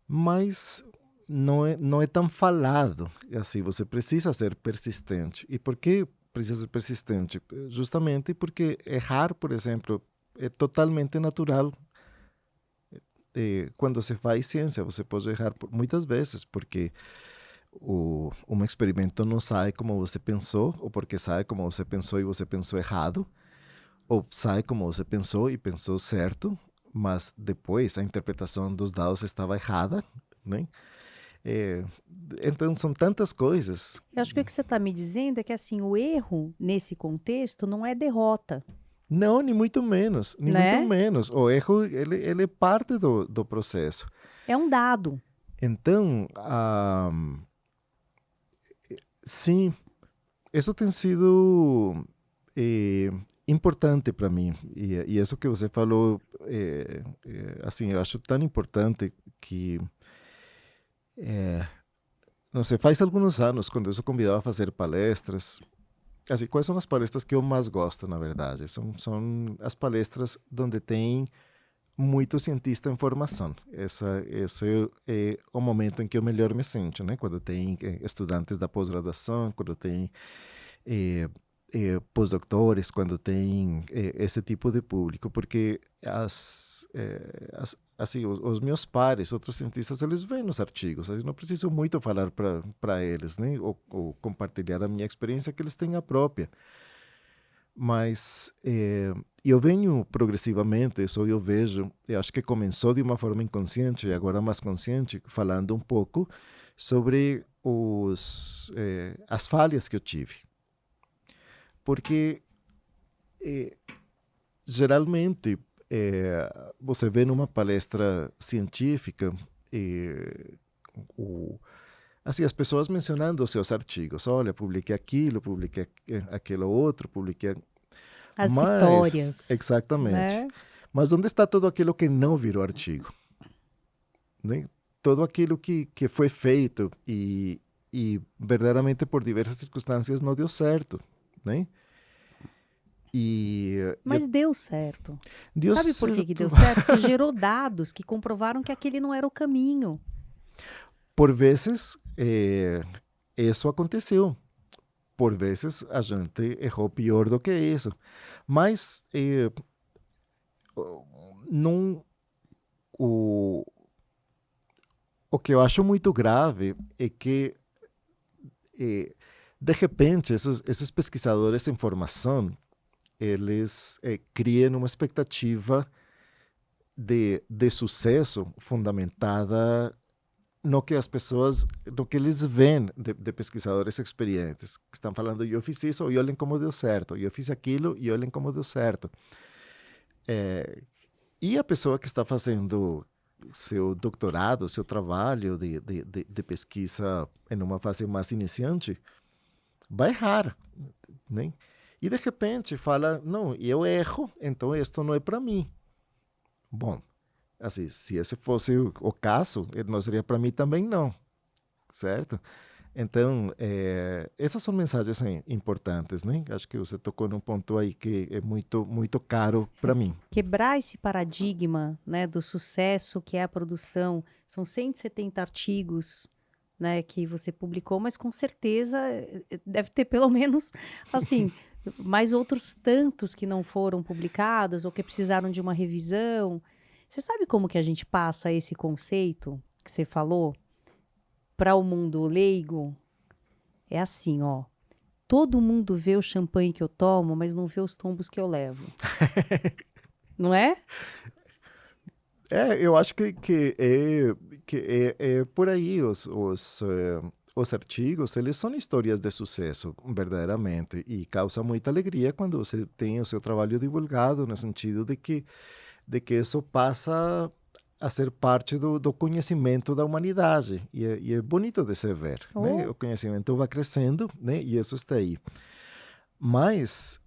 [SPEAKER 2] Mas não é tão falado. Assim, você precisa ser persistente. E por que precisa ser persistente? Justamente porque errar, por exemplo, é totalmente natural. Quando se faz ciência, você pode errar muitas vezes, porque um experimento não sai como você pensou, ou porque sai como você pensou e você pensou errado, ou sai como você pensou e pensou certo, mas depois a interpretação dos dados estava errada, né? É, então são tantas coisas.
[SPEAKER 1] Eu acho que o que você está me dizendo é que assim, o erro nesse contexto não é derrota,
[SPEAKER 2] Não, nem muito menos, nem muito
[SPEAKER 1] né?
[SPEAKER 2] menos. O erro, ele é parte do processo.
[SPEAKER 1] É um dado.
[SPEAKER 2] Então, sim, isso tem sido importante para mim. E isso que você falou, assim, eu acho tão importante que, não sei, faz alguns anos, quando eu sou convidado a fazer palestras, assim, quais são as palestras que eu mais gosto, na verdade? São as palestras onde tem muito cientista em formação. Esse é o momento em que eu melhor me sinto, né? Quando tem estudantes da pós-graduação, quando tem pós-doutores, quando tem esse tipo de público, porque assim, os meus pares, outros cientistas, eles veem nos artigos, eu não preciso muito falar para eles, né? Ou compartilhar a minha experiência, que eles têm a própria. Mas eu venho progressivamente, isso eu vejo, eu acho que começou de uma forma inconsciente e agora mais consciente, falando um pouco sobre as falhas que eu tive. Porque geralmente você vê numa palestra científica assim, as pessoas mencionando os seus artigos. Olha, publiquei aquilo, publiquei aquilo outro, publiquei...
[SPEAKER 1] As
[SPEAKER 2] Mas,
[SPEAKER 1] vitórias,
[SPEAKER 2] exatamente.
[SPEAKER 1] né?
[SPEAKER 2] Mas onde está tudo aquilo que não virou artigo? Né? Todo aquilo que foi feito e verdadeiramente por diversas circunstâncias não deu certo, né? E
[SPEAKER 1] Mas deu certo.
[SPEAKER 2] deu
[SPEAKER 1] Sabe por que
[SPEAKER 2] certo.
[SPEAKER 1] deu certo? Porque gerou dados que comprovaram que aquele não era o caminho.
[SPEAKER 2] Por vezes, isso aconteceu. Por vezes, a gente errou pior do que isso. Mas, não, o, o que eu acho muito grave é que, de repente, esses pesquisadores em formação, eles criam uma expectativa de sucesso fundamentada no que as pessoas, no que eles veem de pesquisadores experientes, que estão falando, eu fiz isso e olhem como deu certo, eu fiz aquilo e olhem como deu certo. E a pessoa que está fazendo seu doutorado, seu trabalho de pesquisa em uma fase mais iniciante, vai errar, né? E de repente fala, não, eu erro, então isto não é para mim. Bom, assim, se esse fosse o caso, não seria para mim também não, certo? Então, essas são mensagens importantes, né? Acho que você tocou num ponto aí que é muito, muito caro para mim.
[SPEAKER 1] Quebrar esse paradigma, né, do sucesso que é a produção. São 170 artigos, né, que você publicou, mas com certeza deve ter pelo menos, assim, mais outros tantos que não foram publicados ou que precisaram de uma revisão. Você sabe como que a gente passa esse conceito que você falou para o mundo leigo? É assim, ó. Todo mundo vê o champanhe que eu tomo, mas não vê os tombos que eu levo. Não é?
[SPEAKER 2] Eu acho que é por aí os artigos, eles são histórias de sucesso, verdadeiramente, e causa muita alegria quando você tem o seu trabalho divulgado, no sentido de que isso passa a ser parte do conhecimento da humanidade, e é bonito de se ver, né?
[SPEAKER 1] Oh,
[SPEAKER 2] O conhecimento vai crescendo, né? E isso está aí. Mas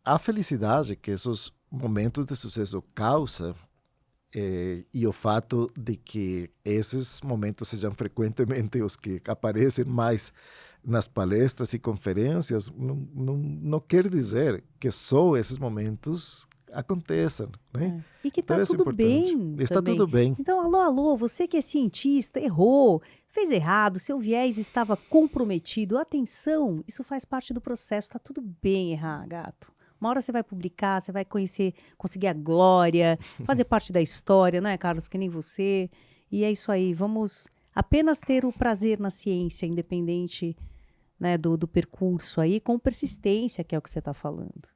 [SPEAKER 2] a felicidade que esses momentos de sucesso causam e o fato de que esses momentos sejam frequentemente os que aparecem mais nas palestras e conferências, não quer dizer que só esses momentos aconteçam, né?
[SPEAKER 1] E que
[SPEAKER 2] Então
[SPEAKER 1] tá
[SPEAKER 2] isso é
[SPEAKER 1] tudo
[SPEAKER 2] importante.
[SPEAKER 1] bem
[SPEAKER 2] Está
[SPEAKER 1] também.
[SPEAKER 2] tudo bem.
[SPEAKER 1] Então, alô, alô, você que é cientista, errou, fez errado, seu viés estava comprometido. Atenção, isso faz parte do processo, tá tudo bem errar, gato. Uma hora você vai publicar, você vai conhecer, conseguir a glória, fazer parte da história, não é, Carlos? Que nem você. E é isso aí, vamos apenas ter o prazer na ciência, independente, né, do percurso aí, com persistência, que é o que você está falando.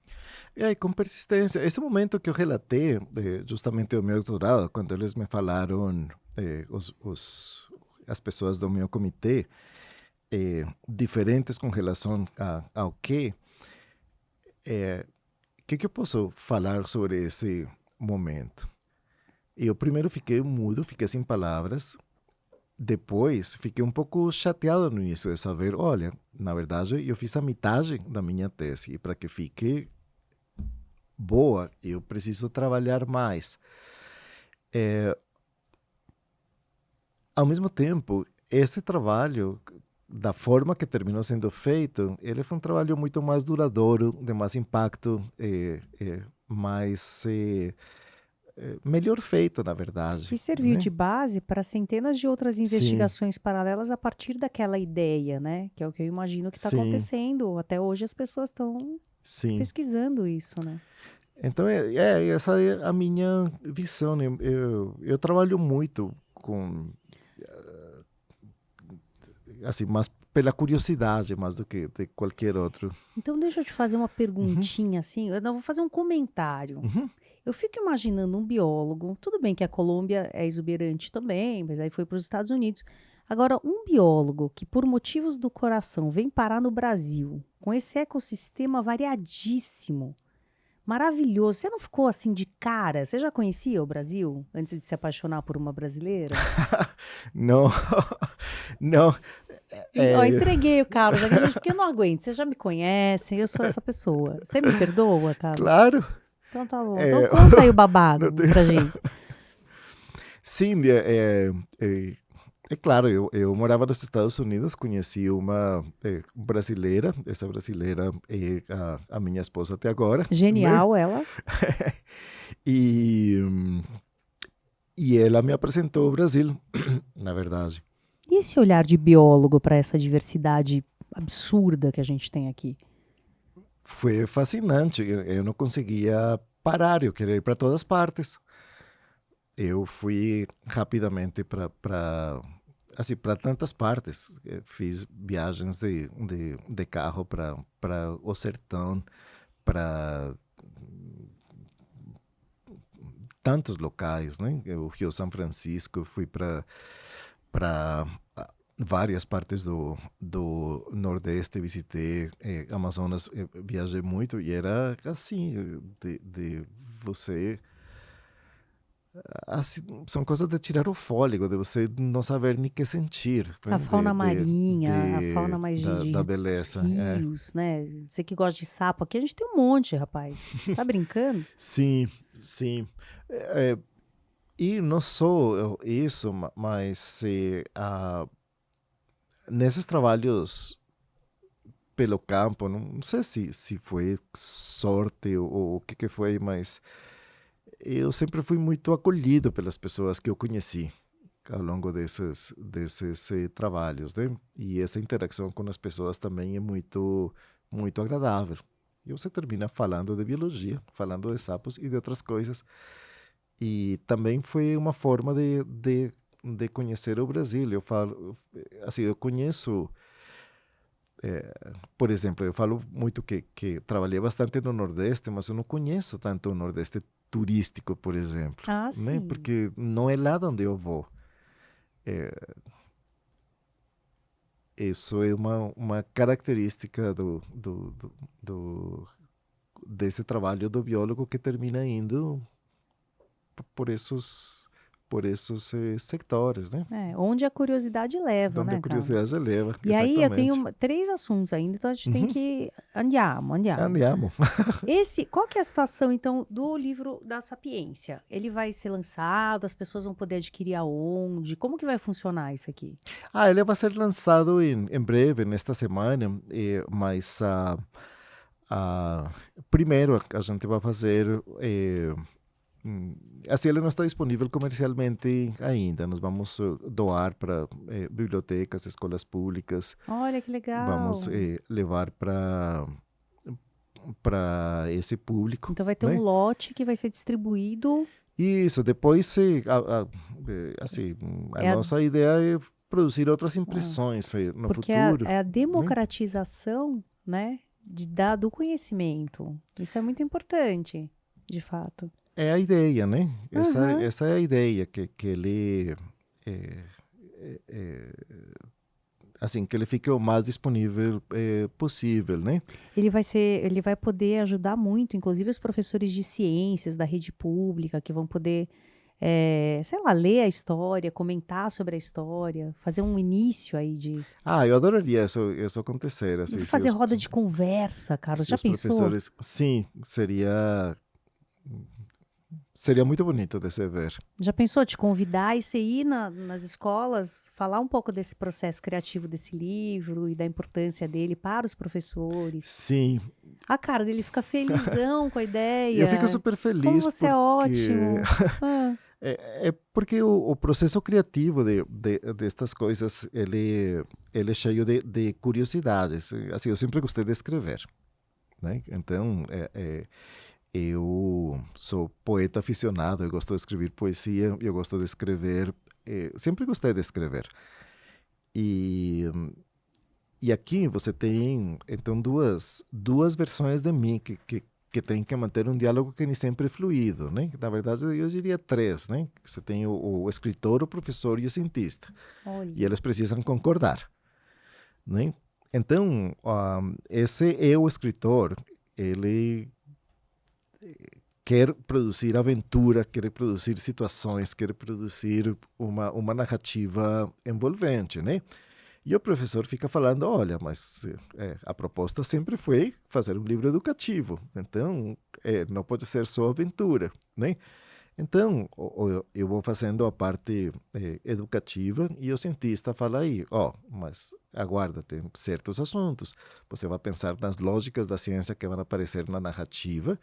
[SPEAKER 2] E aí, com persistência, esse momento que eu relatei, justamente o meu doutorado, quando eles me falaram, as pessoas do meu comitê, diferentes com relação ao que eu posso falar sobre esse momento? Eu primeiro fiquei mudo, fiquei sem palavras. Depois, fiquei um pouco chateado no início de saber, olha, na verdade, eu fiz a metade da minha tese e para que fique boa, eu preciso trabalhar mais. Ao mesmo tempo, esse trabalho, da forma que terminou sendo feito, ele foi um trabalho muito mais duradouro, de mais impacto, mais melhor feito, na verdade,
[SPEAKER 1] E serviu
[SPEAKER 2] né?
[SPEAKER 1] de base para centenas de outras
[SPEAKER 2] Sim,
[SPEAKER 1] investigações paralelas a partir daquela ideia, né? Que é o que eu imagino que está
[SPEAKER 2] sim,
[SPEAKER 1] acontecendo. Até hoje as pessoas estão
[SPEAKER 2] sim.
[SPEAKER 1] pesquisando isso, né?
[SPEAKER 2] Então, essa é a minha visão, né? Eu trabalho muito com, assim, mais pela curiosidade, mais do que de qualquer outro.
[SPEAKER 1] Então deixa eu te fazer uma
[SPEAKER 2] Uhum,
[SPEAKER 1] perguntinha assim, eu não vou fazer um comentário.
[SPEAKER 2] uhum.
[SPEAKER 1] Eu fico imaginando um biólogo, tudo bem que a Colômbia é exuberante também, mas aí foi para os Estados Unidos. Agora, um biólogo que por motivos do coração vem parar no Brasil, com esse ecossistema variadíssimo, maravilhoso. Você não ficou assim de cara? Você já conhecia o Brasil antes de se apaixonar por uma brasileira?
[SPEAKER 2] Não, não,
[SPEAKER 1] Ó,
[SPEAKER 2] é,
[SPEAKER 1] entreguei o Carlos aqui, gente, porque eu não aguento. Vocês já me conhecem, eu sou essa pessoa. Você me perdoa, Carlos?
[SPEAKER 2] claro,
[SPEAKER 1] Então tá bom. Então
[SPEAKER 2] é,
[SPEAKER 1] conta aí o
[SPEAKER 2] não
[SPEAKER 1] babado
[SPEAKER 2] tem-
[SPEAKER 1] pra gente.
[SPEAKER 2] sim, é claro, eu morava nos Estados Unidos, conheci uma brasileira, essa brasileira é a minha esposa até agora, né?
[SPEAKER 1] Genial ela.
[SPEAKER 2] E, e ela me apresentou o Brasil, na verdade.
[SPEAKER 1] E esse olhar de biólogo para essa diversidade absurda que a gente tem aqui?
[SPEAKER 2] Foi fascinante, eu não conseguia parar, eu queria ir para todas partes. Eu fui rapidamente para assim, para tantas partes. Fiz viagens de carro para o sertão, para tantos locais, né? O Rio São Francisco, fui para várias partes do Nordeste, visitei Amazonas, viajei muito e era assim, de você. Assim, são coisas de tirar o fôlego, de você não saber nem o que sentir, né?
[SPEAKER 1] A fauna marinha, a fauna mais
[SPEAKER 2] Da
[SPEAKER 1] dos
[SPEAKER 2] beleza.
[SPEAKER 1] rios, né? Você que gosta de sapo, aqui a gente tem um monte, rapaz. Tá brincando?
[SPEAKER 2] Sim, sim. É, e não só isso, mas nesses trabalhos pelo campo, não sei se foi sorte ou o que foi, mas eu sempre fui muito acolhido pelas pessoas que eu conheci ao longo desses trabalhos, né? E essa interação com as pessoas também é muito agradável. E você termina falando de biologia, falando de sapos e de outras coisas. E também foi uma forma de conhecer o Brasil. Eu falo, assim, eu conheço, por exemplo, eu falo muito que trabalhei bastante no Nordeste, mas eu não conheço tanto o Nordeste turístico, por exemplo,
[SPEAKER 1] Ah,
[SPEAKER 2] né?
[SPEAKER 1] sim.
[SPEAKER 2] Porque não é lá onde eu vou. Isso é uma característica desse trabalho do biólogo que termina indo por esses por esses setores, né?
[SPEAKER 1] Onde a curiosidade leva,
[SPEAKER 2] Onde a
[SPEAKER 1] né, Carlos?
[SPEAKER 2] curiosidade leva,
[SPEAKER 1] E aí eu
[SPEAKER 2] exatamente.
[SPEAKER 1] tenho 3 assuntos ainda, então a gente tem
[SPEAKER 2] Uhum.
[SPEAKER 1] que andiamo, andiamo.
[SPEAKER 2] Andiamo.
[SPEAKER 1] Qual que é a situação, então, do livro da Sapiência? Ele vai ser lançado, as pessoas vão poder adquirir aonde? Como que vai funcionar isso aqui?
[SPEAKER 2] Ele vai ser lançado em breve, nesta semana, mas primeiro a gente vai fazer. Assim, ele não está disponível comercialmente ainda. Nós vamos doar para bibliotecas, escolas públicas,
[SPEAKER 1] Olha que
[SPEAKER 2] vamos
[SPEAKER 1] legal.
[SPEAKER 2] levar para esse público,
[SPEAKER 1] Então vai ter um
[SPEAKER 2] né?
[SPEAKER 1] lote que vai ser distribuído.
[SPEAKER 2] Isso, depois, assim, a
[SPEAKER 1] É a,
[SPEAKER 2] nossa ideia é produzir outras
[SPEAKER 1] ah,
[SPEAKER 2] impressões no
[SPEAKER 1] porque é a,
[SPEAKER 2] futuro,
[SPEAKER 1] é a
[SPEAKER 2] né?
[SPEAKER 1] democratização, né, do conhecimento. Isso é muito importante, de fato.
[SPEAKER 2] É a ideia, né?
[SPEAKER 1] Aham.
[SPEAKER 2] Essa é a ideia, que ele, é, é, assim, que ele fique o mais disponível possível, né?
[SPEAKER 1] Ele vai poder ajudar muito, inclusive os professores de ciências da rede pública, que vão poder, sei lá, ler a história, comentar sobre a história, fazer um início aí
[SPEAKER 2] Eu adoraria isso acontecer, assim,
[SPEAKER 1] fazer roda de conversa, Carlos.
[SPEAKER 2] se
[SPEAKER 1] Já
[SPEAKER 2] os
[SPEAKER 1] pensou?
[SPEAKER 2] professores, sim, seria muito bonito de se ver.
[SPEAKER 1] Já pensou te convidar e você ir nas escolas, falar um pouco desse processo criativo desse livro e da importância dele para os professores?
[SPEAKER 2] Sim,
[SPEAKER 1] A cara dele fica felizão com a
[SPEAKER 2] eu fico
[SPEAKER 1] ideia.
[SPEAKER 2] super
[SPEAKER 1] Como
[SPEAKER 2] feliz
[SPEAKER 1] você é
[SPEAKER 2] porque
[SPEAKER 1] ótimo. Ah,
[SPEAKER 2] é porque o processo criativo destas coisas ele é cheio de curiosidades. Assim, eu sempre gostei de escrever, né? Então, eu sou poeta aficionado, eu gosto de escrever poesia, eu gosto de escrever, sempre gostei de escrever. E, e aqui você tem, então, duas versões de mim que tem que manter um diálogo que nem sempre é fluido, né? Na verdade, eu diria três, né? Você tem o escritor, o professor e o cientista. E
[SPEAKER 1] olha.
[SPEAKER 2] eles precisam concordar, né? Então, esse é o escritor, ele quer produzir aventura, quer produzir situações, quer produzir uma narrativa envolvente, né? E o professor fica falando, olha, mas a proposta sempre foi fazer um livro educativo, então não pode ser só aventura, né? Então, eu vou fazendo a parte educativa e o cientista fala aí, mas aguarda, tem certos assuntos. Você vai pensar nas lógicas da ciência que vão aparecer na narrativa.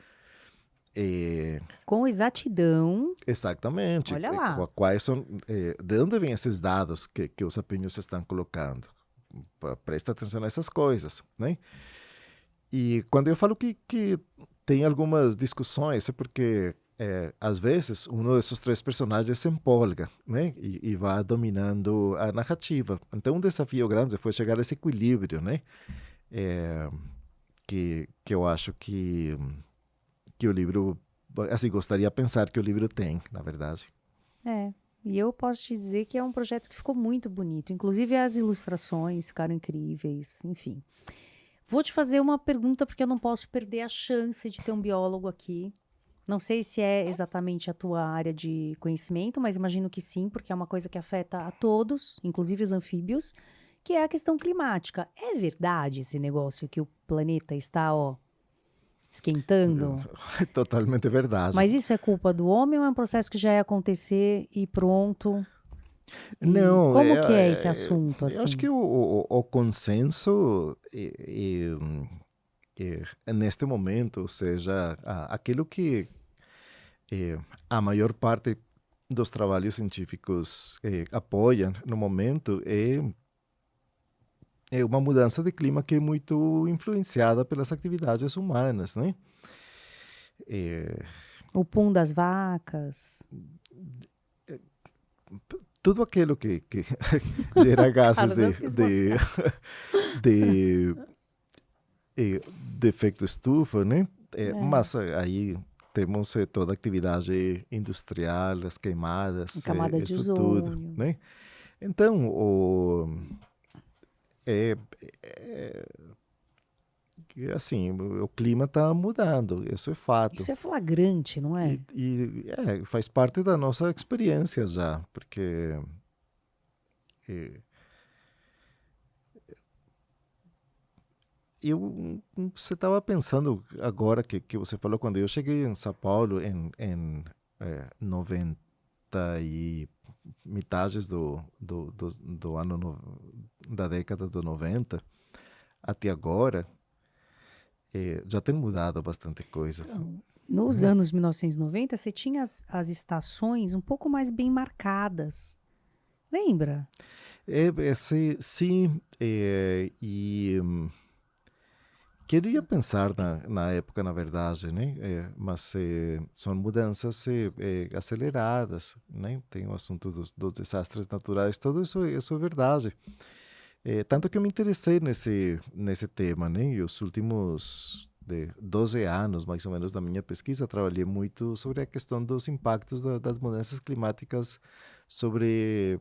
[SPEAKER 1] Com exatidão,
[SPEAKER 2] Exatamente.
[SPEAKER 1] olha lá.
[SPEAKER 2] Quais são, de onde vêm esses dados que os sapinhos estão colocando? Presta atenção nessas coisas, né? E quando eu falo que tem algumas discussões, é porque às vezes um desses três personagens se empolga, né? E vai dominando a narrativa. Então um desafio grande foi chegar a esse equilíbrio, né? É, que eu acho que o livro, assim, gostaria de pensar que o livro tem, na verdade.
[SPEAKER 1] É. E eu posso te dizer que é um projeto que ficou muito bonito. Inclusive as ilustrações ficaram incríveis, enfim. Vou te fazer uma pergunta porque eu não posso perder a chance de ter um biólogo aqui. Não sei se é exatamente a tua área de conhecimento, mas imagino que sim, porque é uma coisa que afeta a todos, inclusive os anfíbios, que é a questão climática. É verdade esse negócio que o planeta está, esquentando?
[SPEAKER 2] É totalmente verdade.
[SPEAKER 1] Mas isso é culpa do homem ou é um processo que já ia acontecer e pronto? E
[SPEAKER 2] Não,
[SPEAKER 1] como que é esse assunto,
[SPEAKER 2] eu acho
[SPEAKER 1] assim?
[SPEAKER 2] que o consenso neste momento, ou seja, aquilo que a maior parte dos trabalhos científicos apoiam no momento é uma mudança de clima que é muito influenciada pelas atividades humanas, né? Eh,
[SPEAKER 1] O pum das vacas?
[SPEAKER 2] tudo aquilo que gera gases
[SPEAKER 1] Carlos, eu fiz uma piada.
[SPEAKER 2] de, de efeito estufa, né?
[SPEAKER 1] É,
[SPEAKER 2] Mas aí temos toda a atividade industrial, as
[SPEAKER 1] a
[SPEAKER 2] queimadas,
[SPEAKER 1] camada de
[SPEAKER 2] isso tudo,
[SPEAKER 1] ozônio.
[SPEAKER 2] né? Então, é, E, assim, o clima está mudando, isso é fato.
[SPEAKER 1] Isso é flagrante, não é?
[SPEAKER 2] Faz parte da nossa experiência já, porque eh, você estava pensando agora que você falou, quando eu cheguei em São Paulo em 90 e metades do ano, da década do 90 até agora, já tem mudado bastante coisa.
[SPEAKER 1] Então, nos anos 1990, você tinha as estações um pouco mais bem marcadas. Lembra?
[SPEAKER 2] Sim, queria pensar na época, na verdade, né? Mas são mudanças aceleradas, né? Tem o assunto dos desastres naturais, tudo isso é verdade. Tanto que eu me interessei nesse tema, né? E os últimos 12 anos, mais ou menos, da minha pesquisa, trabalhei muito sobre a questão dos impactos das mudanças climáticas sobre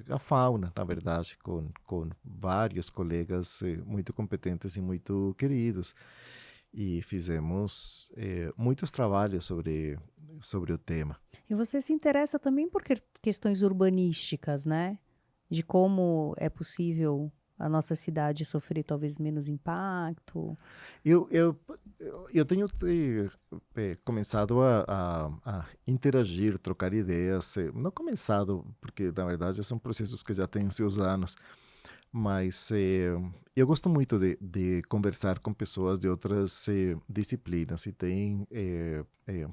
[SPEAKER 2] a fauna, na verdade, com vários colegas muito competentes e muito queridos. E fizemos muitos trabalhos sobre o tema.
[SPEAKER 1] E você se interessa também por questões urbanísticas, né? De como é possível a nossa cidade sofrer talvez menos impacto.
[SPEAKER 2] Eu, eu, eu tenho começado a interagir, trocar ideias. Não começado, porque na verdade são processos que já têm seus anos, mas eu gosto muito de conversar com pessoas de outras disciplinas. E tem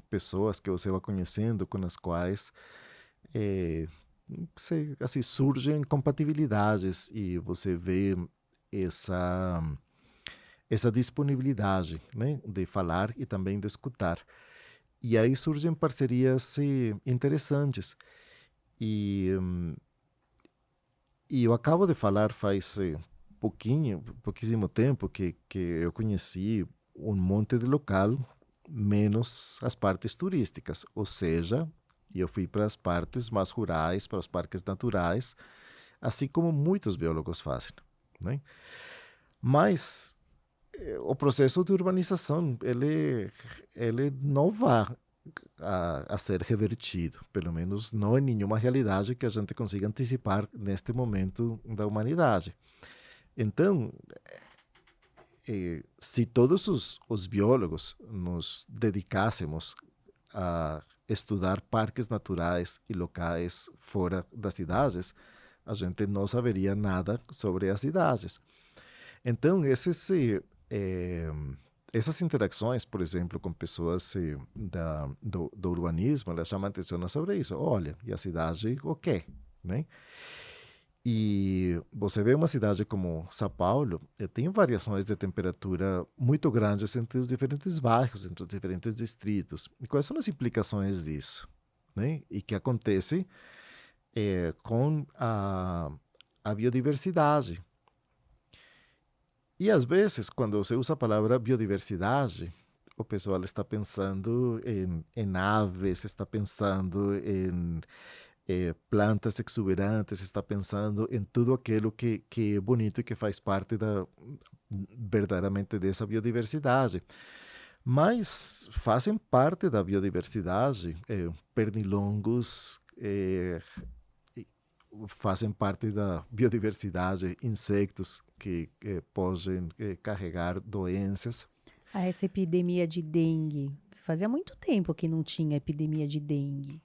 [SPEAKER 2] pessoas que você vai conhecendo com as quais assim, surgem compatibilidades e você vê essa disponibilidade, né, de falar e também de escutar. E aí surgem parcerias interessantes. E, e eu acabo de falar faz pouquíssimo tempo que eu conheci um monte de local, menos as partes turísticas. Ou seja, eu fui para as partes mais rurais, para os parques naturais, assim como muitos biólogos fazem, né? Mas o processo de urbanização ele não vai a ser revertido, pelo menos não em nenhuma realidade que a gente consiga antecipar neste momento da humanidade. Então, se todos os biólogos nos dedicássemos a estudar parques naturais e locais fora das cidades, a gente não saberia nada sobre as cidades. Então, essas interações, por exemplo, com pessoas do urbanismo, elas chamam atenção sobre isso. Olha, e a cidade o quê? Né? E você vê uma cidade como São Paulo, tem variações de temperatura muito grandes entre os diferentes bairros, entre os diferentes distritos. E quais são as implicações disso? Né? E que acontece com a biodiversidade. E às vezes, quando você usa a palavra biodiversidade, o pessoal está pensando em aves, está pensando em plantas exuberantes, está pensando em tudo aquilo que é bonito e que faz parte verdadeiramente dessa biodiversidade. Mas fazem parte da biodiversidade pernilongos, fazem parte da biodiversidade insectos que podem carregar doenças.
[SPEAKER 1] Essa epidemia de dengue. Fazia muito tempo que não tinha epidemia de dengue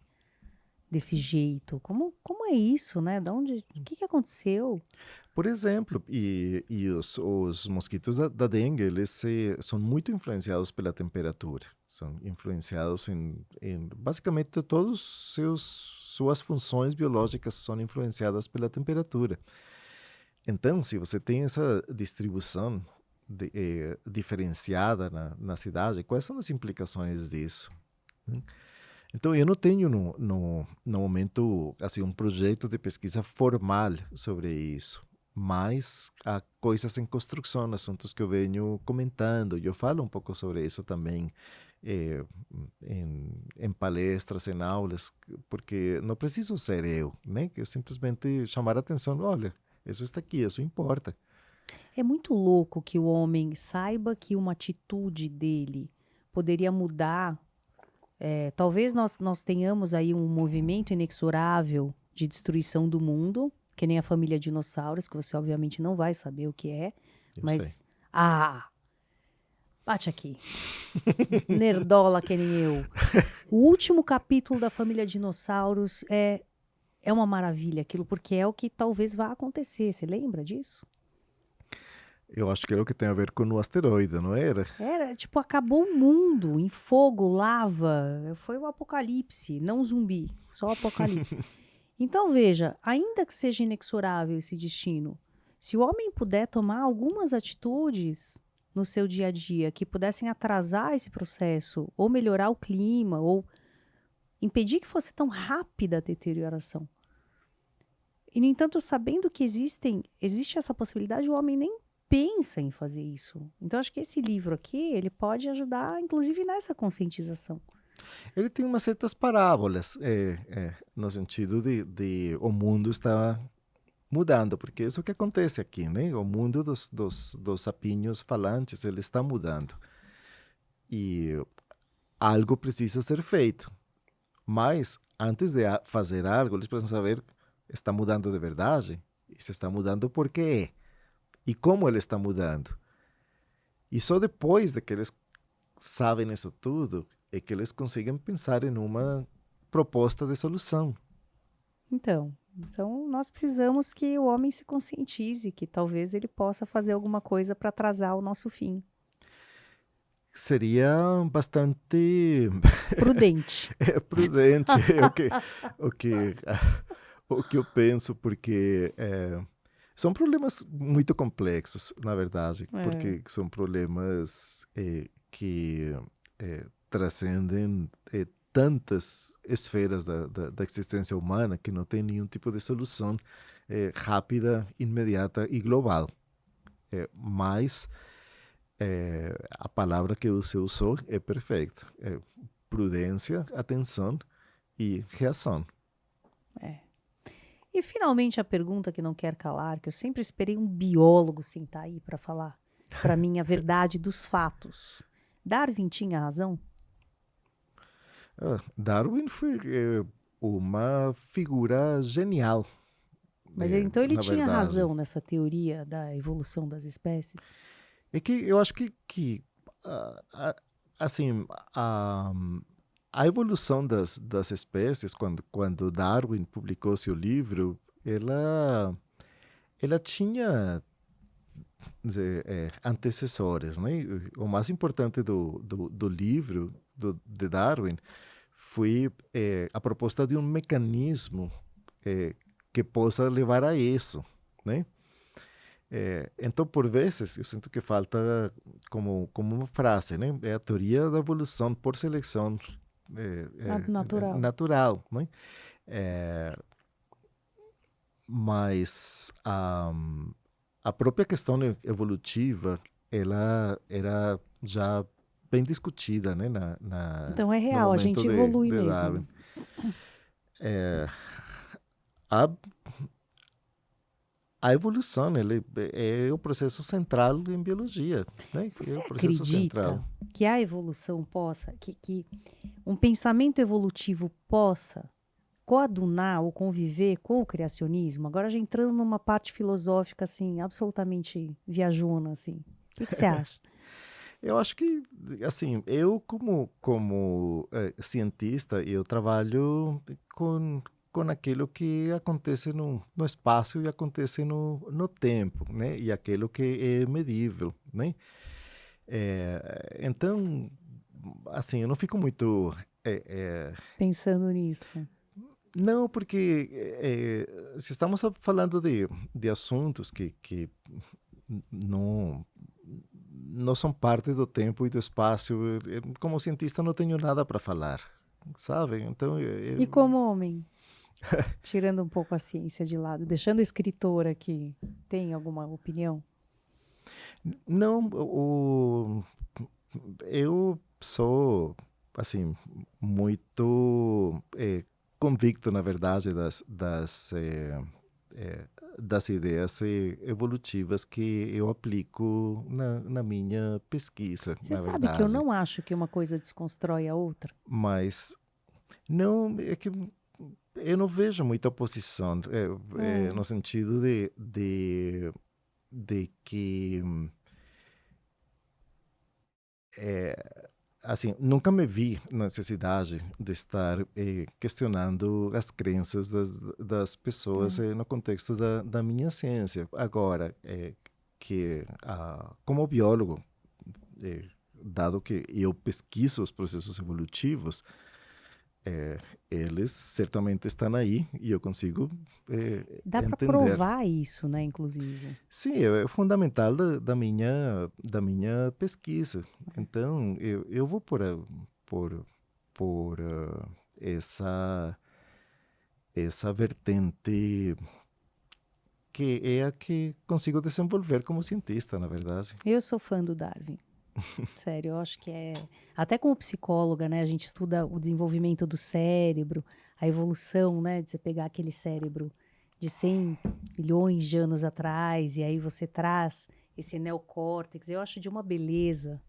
[SPEAKER 1] desse jeito. Como é isso, né? O que aconteceu?
[SPEAKER 2] Por exemplo, e os mosquitos da dengue, eles são muito influenciados pela temperatura. São influenciados em basicamente todas suas funções biológicas são influenciadas pela temperatura. Então, se você tem essa distribuição diferenciada na cidade, quais são as implicações disso? Né? Então, eu não tenho no momento assim, um projeto de pesquisa formal sobre isso, mas há coisas em construção, assuntos que eu venho comentando. Eu falo um pouco sobre isso também eh, em palestras, em aulas, porque não preciso ser eu, né? Que simplesmente chamar a atenção, olha, isso está aqui, isso importa.
[SPEAKER 1] É muito louco que o homem saiba que uma atitude dele poderia mudar. Talvez nós tenhamos aí um movimento inexorável de destruição do mundo, que nem a família dinossauros, que você obviamente não vai saber o que é,
[SPEAKER 2] Eu sei.
[SPEAKER 1] mas. Ah! Bate aqui. Nerdola que nem eu. O último capítulo da família dinossauros é uma maravilha aquilo, porque é o que talvez vá acontecer. Você lembra disso?
[SPEAKER 2] Eu acho que era o que tem a ver com o asteroide, não era?
[SPEAKER 1] Era, tipo, acabou o mundo em fogo, lava. Foi o apocalipse, não zumbi, só o apocalipse. Então, veja, ainda que seja inexorável esse destino, se o homem puder tomar algumas atitudes no seu dia a dia que pudessem atrasar esse processo, ou melhorar o clima, ou impedir que fosse tão rápida a deterioração. E, no entanto, sabendo que existe essa possibilidade, o homem nem pensa em fazer isso. Então, acho que esse livro aqui, ele pode ajudar, inclusive, nessa conscientização.
[SPEAKER 2] Ele tem umas certas parábolas, no sentido de o mundo está mudando, porque isso que acontece aqui, né? O mundo dos sapinhos falantes, ele está mudando. E algo precisa ser feito. Mas, antes de fazer algo, eles precisam saber, está mudando de verdade? E se está mudando, por quê? E como ele está mudando? E só depois de que eles sabem isso tudo, é que eles conseguem pensar em uma proposta de solução.
[SPEAKER 1] Então, nós precisamos que o homem se conscientize, que talvez ele possa fazer alguma coisa para atrasar o nosso fim.
[SPEAKER 2] Seria bastante
[SPEAKER 1] Prudente.
[SPEAKER 2] prudente o que, o que eu penso, porque são problemas muito complexos, na verdade,
[SPEAKER 1] É.
[SPEAKER 2] porque são problemas que transcendem tantas esferas da existência humana que não tem nenhum tipo de solução rápida, imediata e global. Mas a palavra que você usou é perfeita. Prudência, atenção e reação.
[SPEAKER 1] E finalmente a pergunta que não quer calar, que eu sempre esperei um biólogo sentar aí para falar para mim a verdade dos fatos. Darwin tinha razão?
[SPEAKER 2] Darwin foi uma figura genial,
[SPEAKER 1] Mas então ele
[SPEAKER 2] na
[SPEAKER 1] tinha
[SPEAKER 2] verdade.
[SPEAKER 1] razão nessa teoria da evolução das espécies?
[SPEAKER 2] É que eu acho que ah, ah, assim, a, a evolução das espécies, quando Darwin publicou seu livro, ela tinha antecessores, né? O mais importante do livro de Darwin foi a proposta de um mecanismo que possa levar a isso, né? Então, por vezes, eu sinto que falta como uma frase, né? É a teoria da evolução por seleção
[SPEAKER 1] Natural.
[SPEAKER 2] natural, né? É, mas a própria questão evolutiva, ela era já bem discutida, né?
[SPEAKER 1] Então é
[SPEAKER 2] No
[SPEAKER 1] real, a
[SPEAKER 2] momento
[SPEAKER 1] gente evolui
[SPEAKER 2] de Darwin.
[SPEAKER 1] mesmo.
[SPEAKER 2] A, a evolução, ele é o processo central em biologia, né? É
[SPEAKER 1] Você
[SPEAKER 2] o processo
[SPEAKER 1] acredita
[SPEAKER 2] central.
[SPEAKER 1] que a evolução possa, que um pensamento evolutivo possa coadunar ou conviver com o criacionismo? Agora já entrando numa parte filosófica assim, absolutamente viajona assim. O que você acha?
[SPEAKER 2] Eu acho que, assim, eu como cientista, eu trabalho com aquilo que acontece no espaço e acontece no tempo, né? E aquilo que é medível, né? Então, assim, eu não fico muito...
[SPEAKER 1] Pensando nisso.
[SPEAKER 2] não, porque se estamos falando de assuntos que não, não são parte do tempo e do espaço, como cientista não tenho nada para falar, sabe? Então,
[SPEAKER 1] E como homem, tirando um pouco a ciência de lado, deixando o escritor aqui, tem alguma opinião?
[SPEAKER 2] não, eu sou, assim, muito convicto, na verdade, das das ideias evolutivas que eu aplico na minha pesquisa,
[SPEAKER 1] Você
[SPEAKER 2] na
[SPEAKER 1] sabe que eu
[SPEAKER 2] verdade.
[SPEAKER 1] não acho que uma coisa desconstrói a outra?
[SPEAKER 2] Mas não, é que eu não vejo muita oposição,
[SPEAKER 1] É,
[SPEAKER 2] no sentido de que, assim, nunca me vi na necessidade de estar questionando as crenças das pessoas
[SPEAKER 1] é.
[SPEAKER 2] no contexto da minha ciência. Agora, como biólogo, dado que eu pesquiso os processos evolutivos, é, eles certamente estão aí e eu consigo
[SPEAKER 1] Dá para
[SPEAKER 2] entender.
[SPEAKER 1] provar isso, né, inclusive.
[SPEAKER 2] Sim, é fundamental da minha pesquisa. Então, eu vou por essa vertente que é a que consigo desenvolver como cientista, na verdade.
[SPEAKER 1] Eu sou fã do Darwin. Sério, eu acho que até como psicóloga, né, a gente estuda o desenvolvimento do cérebro, a evolução, né, de você pegar aquele cérebro de 100 milhões de anos atrás e aí você traz esse neocórtex. Eu acho de uma beleza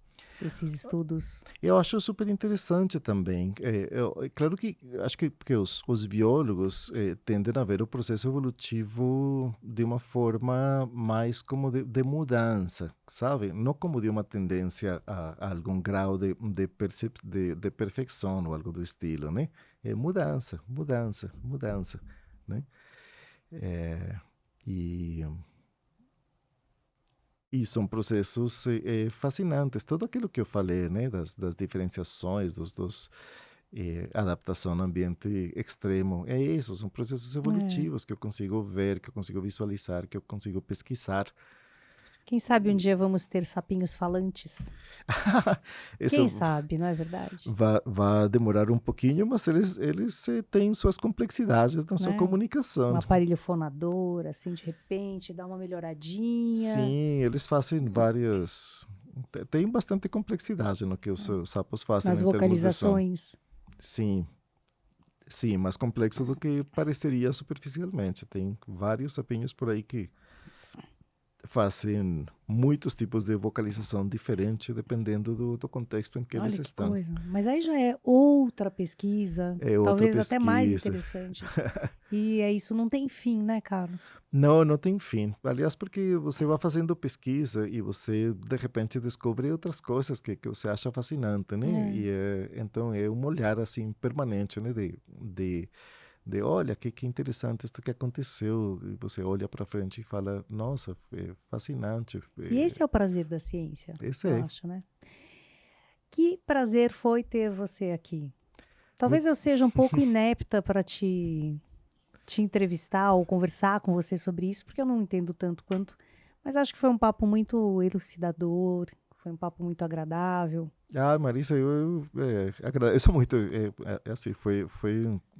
[SPEAKER 1] esses estudos.
[SPEAKER 2] Eu acho super interessante também. É claro que acho que porque os biólogos tendem a ver o processo evolutivo de uma forma mais como de mudança, sabe? Não como de uma tendência a algum grau de perfeição ou algo do estilo, né? É mudança, mudança, mudança, né? É, e E são processos fascinantes. Tudo aquilo que eu falei, né, das diferenciações, adaptação no ambiente extremo, é isso. São processos
[SPEAKER 1] É.
[SPEAKER 2] evolutivos que eu consigo ver, que eu consigo visualizar, que eu consigo pesquisar.
[SPEAKER 1] Quem sabe um dia vamos ter sapinhos falantes? Quem
[SPEAKER 2] Isso
[SPEAKER 1] sabe, não é verdade?
[SPEAKER 2] vai demorar um pouquinho, mas eles têm suas complexidades na sua
[SPEAKER 1] Né? Um
[SPEAKER 2] comunicação.
[SPEAKER 1] aparelho fonador, assim, de repente, dá uma melhoradinha.
[SPEAKER 2] Sim, eles fazem várias. Tem bastante complexidade no que os sapos fazem
[SPEAKER 1] Nas
[SPEAKER 2] em termos de som.
[SPEAKER 1] vocalizações.
[SPEAKER 2] Sim, sim, mais complexo do que pareceria superficialmente. Tem vários sapinhos por aí que fazem muitos tipos de vocalização diferente dependendo do contexto em que eles
[SPEAKER 1] Olha que
[SPEAKER 2] estão.
[SPEAKER 1] coisa. Mas aí já é outra pesquisa,
[SPEAKER 2] É outra
[SPEAKER 1] talvez até mais
[SPEAKER 2] pesquisa.
[SPEAKER 1] interessante. E é isso, não tem fim, né, Carlos?
[SPEAKER 2] Não, não tem fim. Aliás, porque você vai fazendo pesquisa e você de repente descobre outras coisas que você acha fascinante, né?
[SPEAKER 1] É.
[SPEAKER 2] Então é um olhar assim permanente, né? De olha que interessante isso que aconteceu. E você olha para frente e fala, nossa, é fascinante.
[SPEAKER 1] E esse é o prazer da ciência,
[SPEAKER 2] Esse
[SPEAKER 1] eu
[SPEAKER 2] é.
[SPEAKER 1] acho, né? Que prazer foi ter você aqui. Talvez
[SPEAKER 2] Muito,
[SPEAKER 1] eu seja um pouco inepta para te entrevistar ou conversar com você sobre isso, porque eu não entendo tanto quanto, mas acho que foi um papo muito elucidador, foi um papo muito agradável.
[SPEAKER 2] Marisa, eu agradeço muito. Assim, foi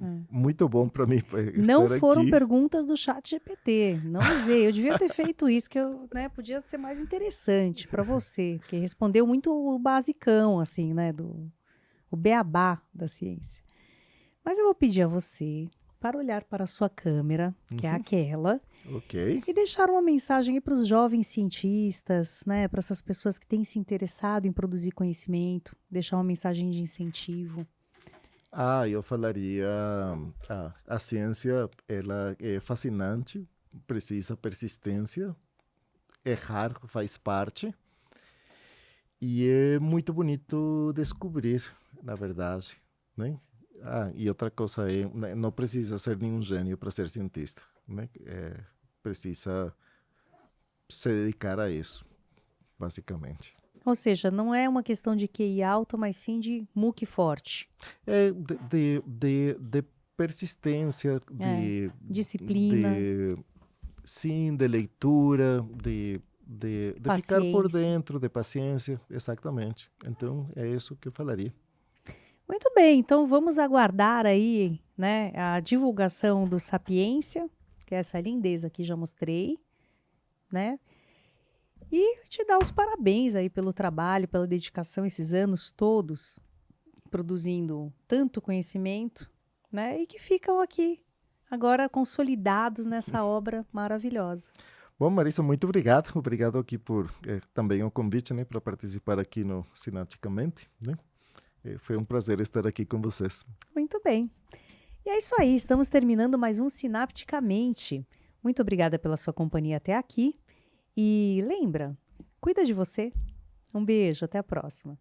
[SPEAKER 1] É.
[SPEAKER 2] muito bom para mim
[SPEAKER 1] Não
[SPEAKER 2] estar
[SPEAKER 1] foram
[SPEAKER 2] aqui.
[SPEAKER 1] perguntas do chat GPT, não usei. Eu devia ter feito isso, que eu, né, podia ser mais interessante para você, porque respondeu muito o basicão, assim, né, o beabá da ciência. Mas eu vou pedir a você para olhar para a sua câmera, que é
[SPEAKER 2] Uhum,
[SPEAKER 1] aquela,
[SPEAKER 2] ok.
[SPEAKER 1] e deixar uma mensagem aí para os jovens cientistas, né, para essas pessoas que têm se interessado em produzir conhecimento, deixar uma mensagem de incentivo.
[SPEAKER 2] Eu falaria, a ciência, ela é fascinante, precisa persistência, errar faz parte, e é muito bonito descobrir, na verdade, né? E outra coisa é, não precisa ser nenhum gênio para ser cientista, né? Precisa se dedicar a isso, basicamente.
[SPEAKER 1] Ou seja, não é uma questão de QI alto, mas sim de muque forte.
[SPEAKER 2] É de persistência,
[SPEAKER 1] É,
[SPEAKER 2] de,
[SPEAKER 1] disciplina,
[SPEAKER 2] de sim, de leitura, de ficar por
[SPEAKER 1] paciência.
[SPEAKER 2] dentro, de paciência, exatamente. Então, é isso que eu falaria.
[SPEAKER 1] Muito bem, então vamos aguardar aí, né, a divulgação do Sapiência, que é essa lindeza que já mostrei, né? E te dar os parabéns aí pelo trabalho, pela dedicação esses anos todos, produzindo tanto conhecimento, né? E que ficam aqui agora consolidados nessa obra maravilhosa.
[SPEAKER 2] Bom, Marisa, muito obrigado. Obrigado aqui por também o convite, né, para participar aqui no Sinapticamente, né? Foi um prazer estar aqui com vocês.
[SPEAKER 1] Muito bem. E é isso aí, estamos terminando mais um Sinapticamente. Muito obrigada pela sua companhia até aqui. E lembra, cuida de você. Um beijo, até a próxima.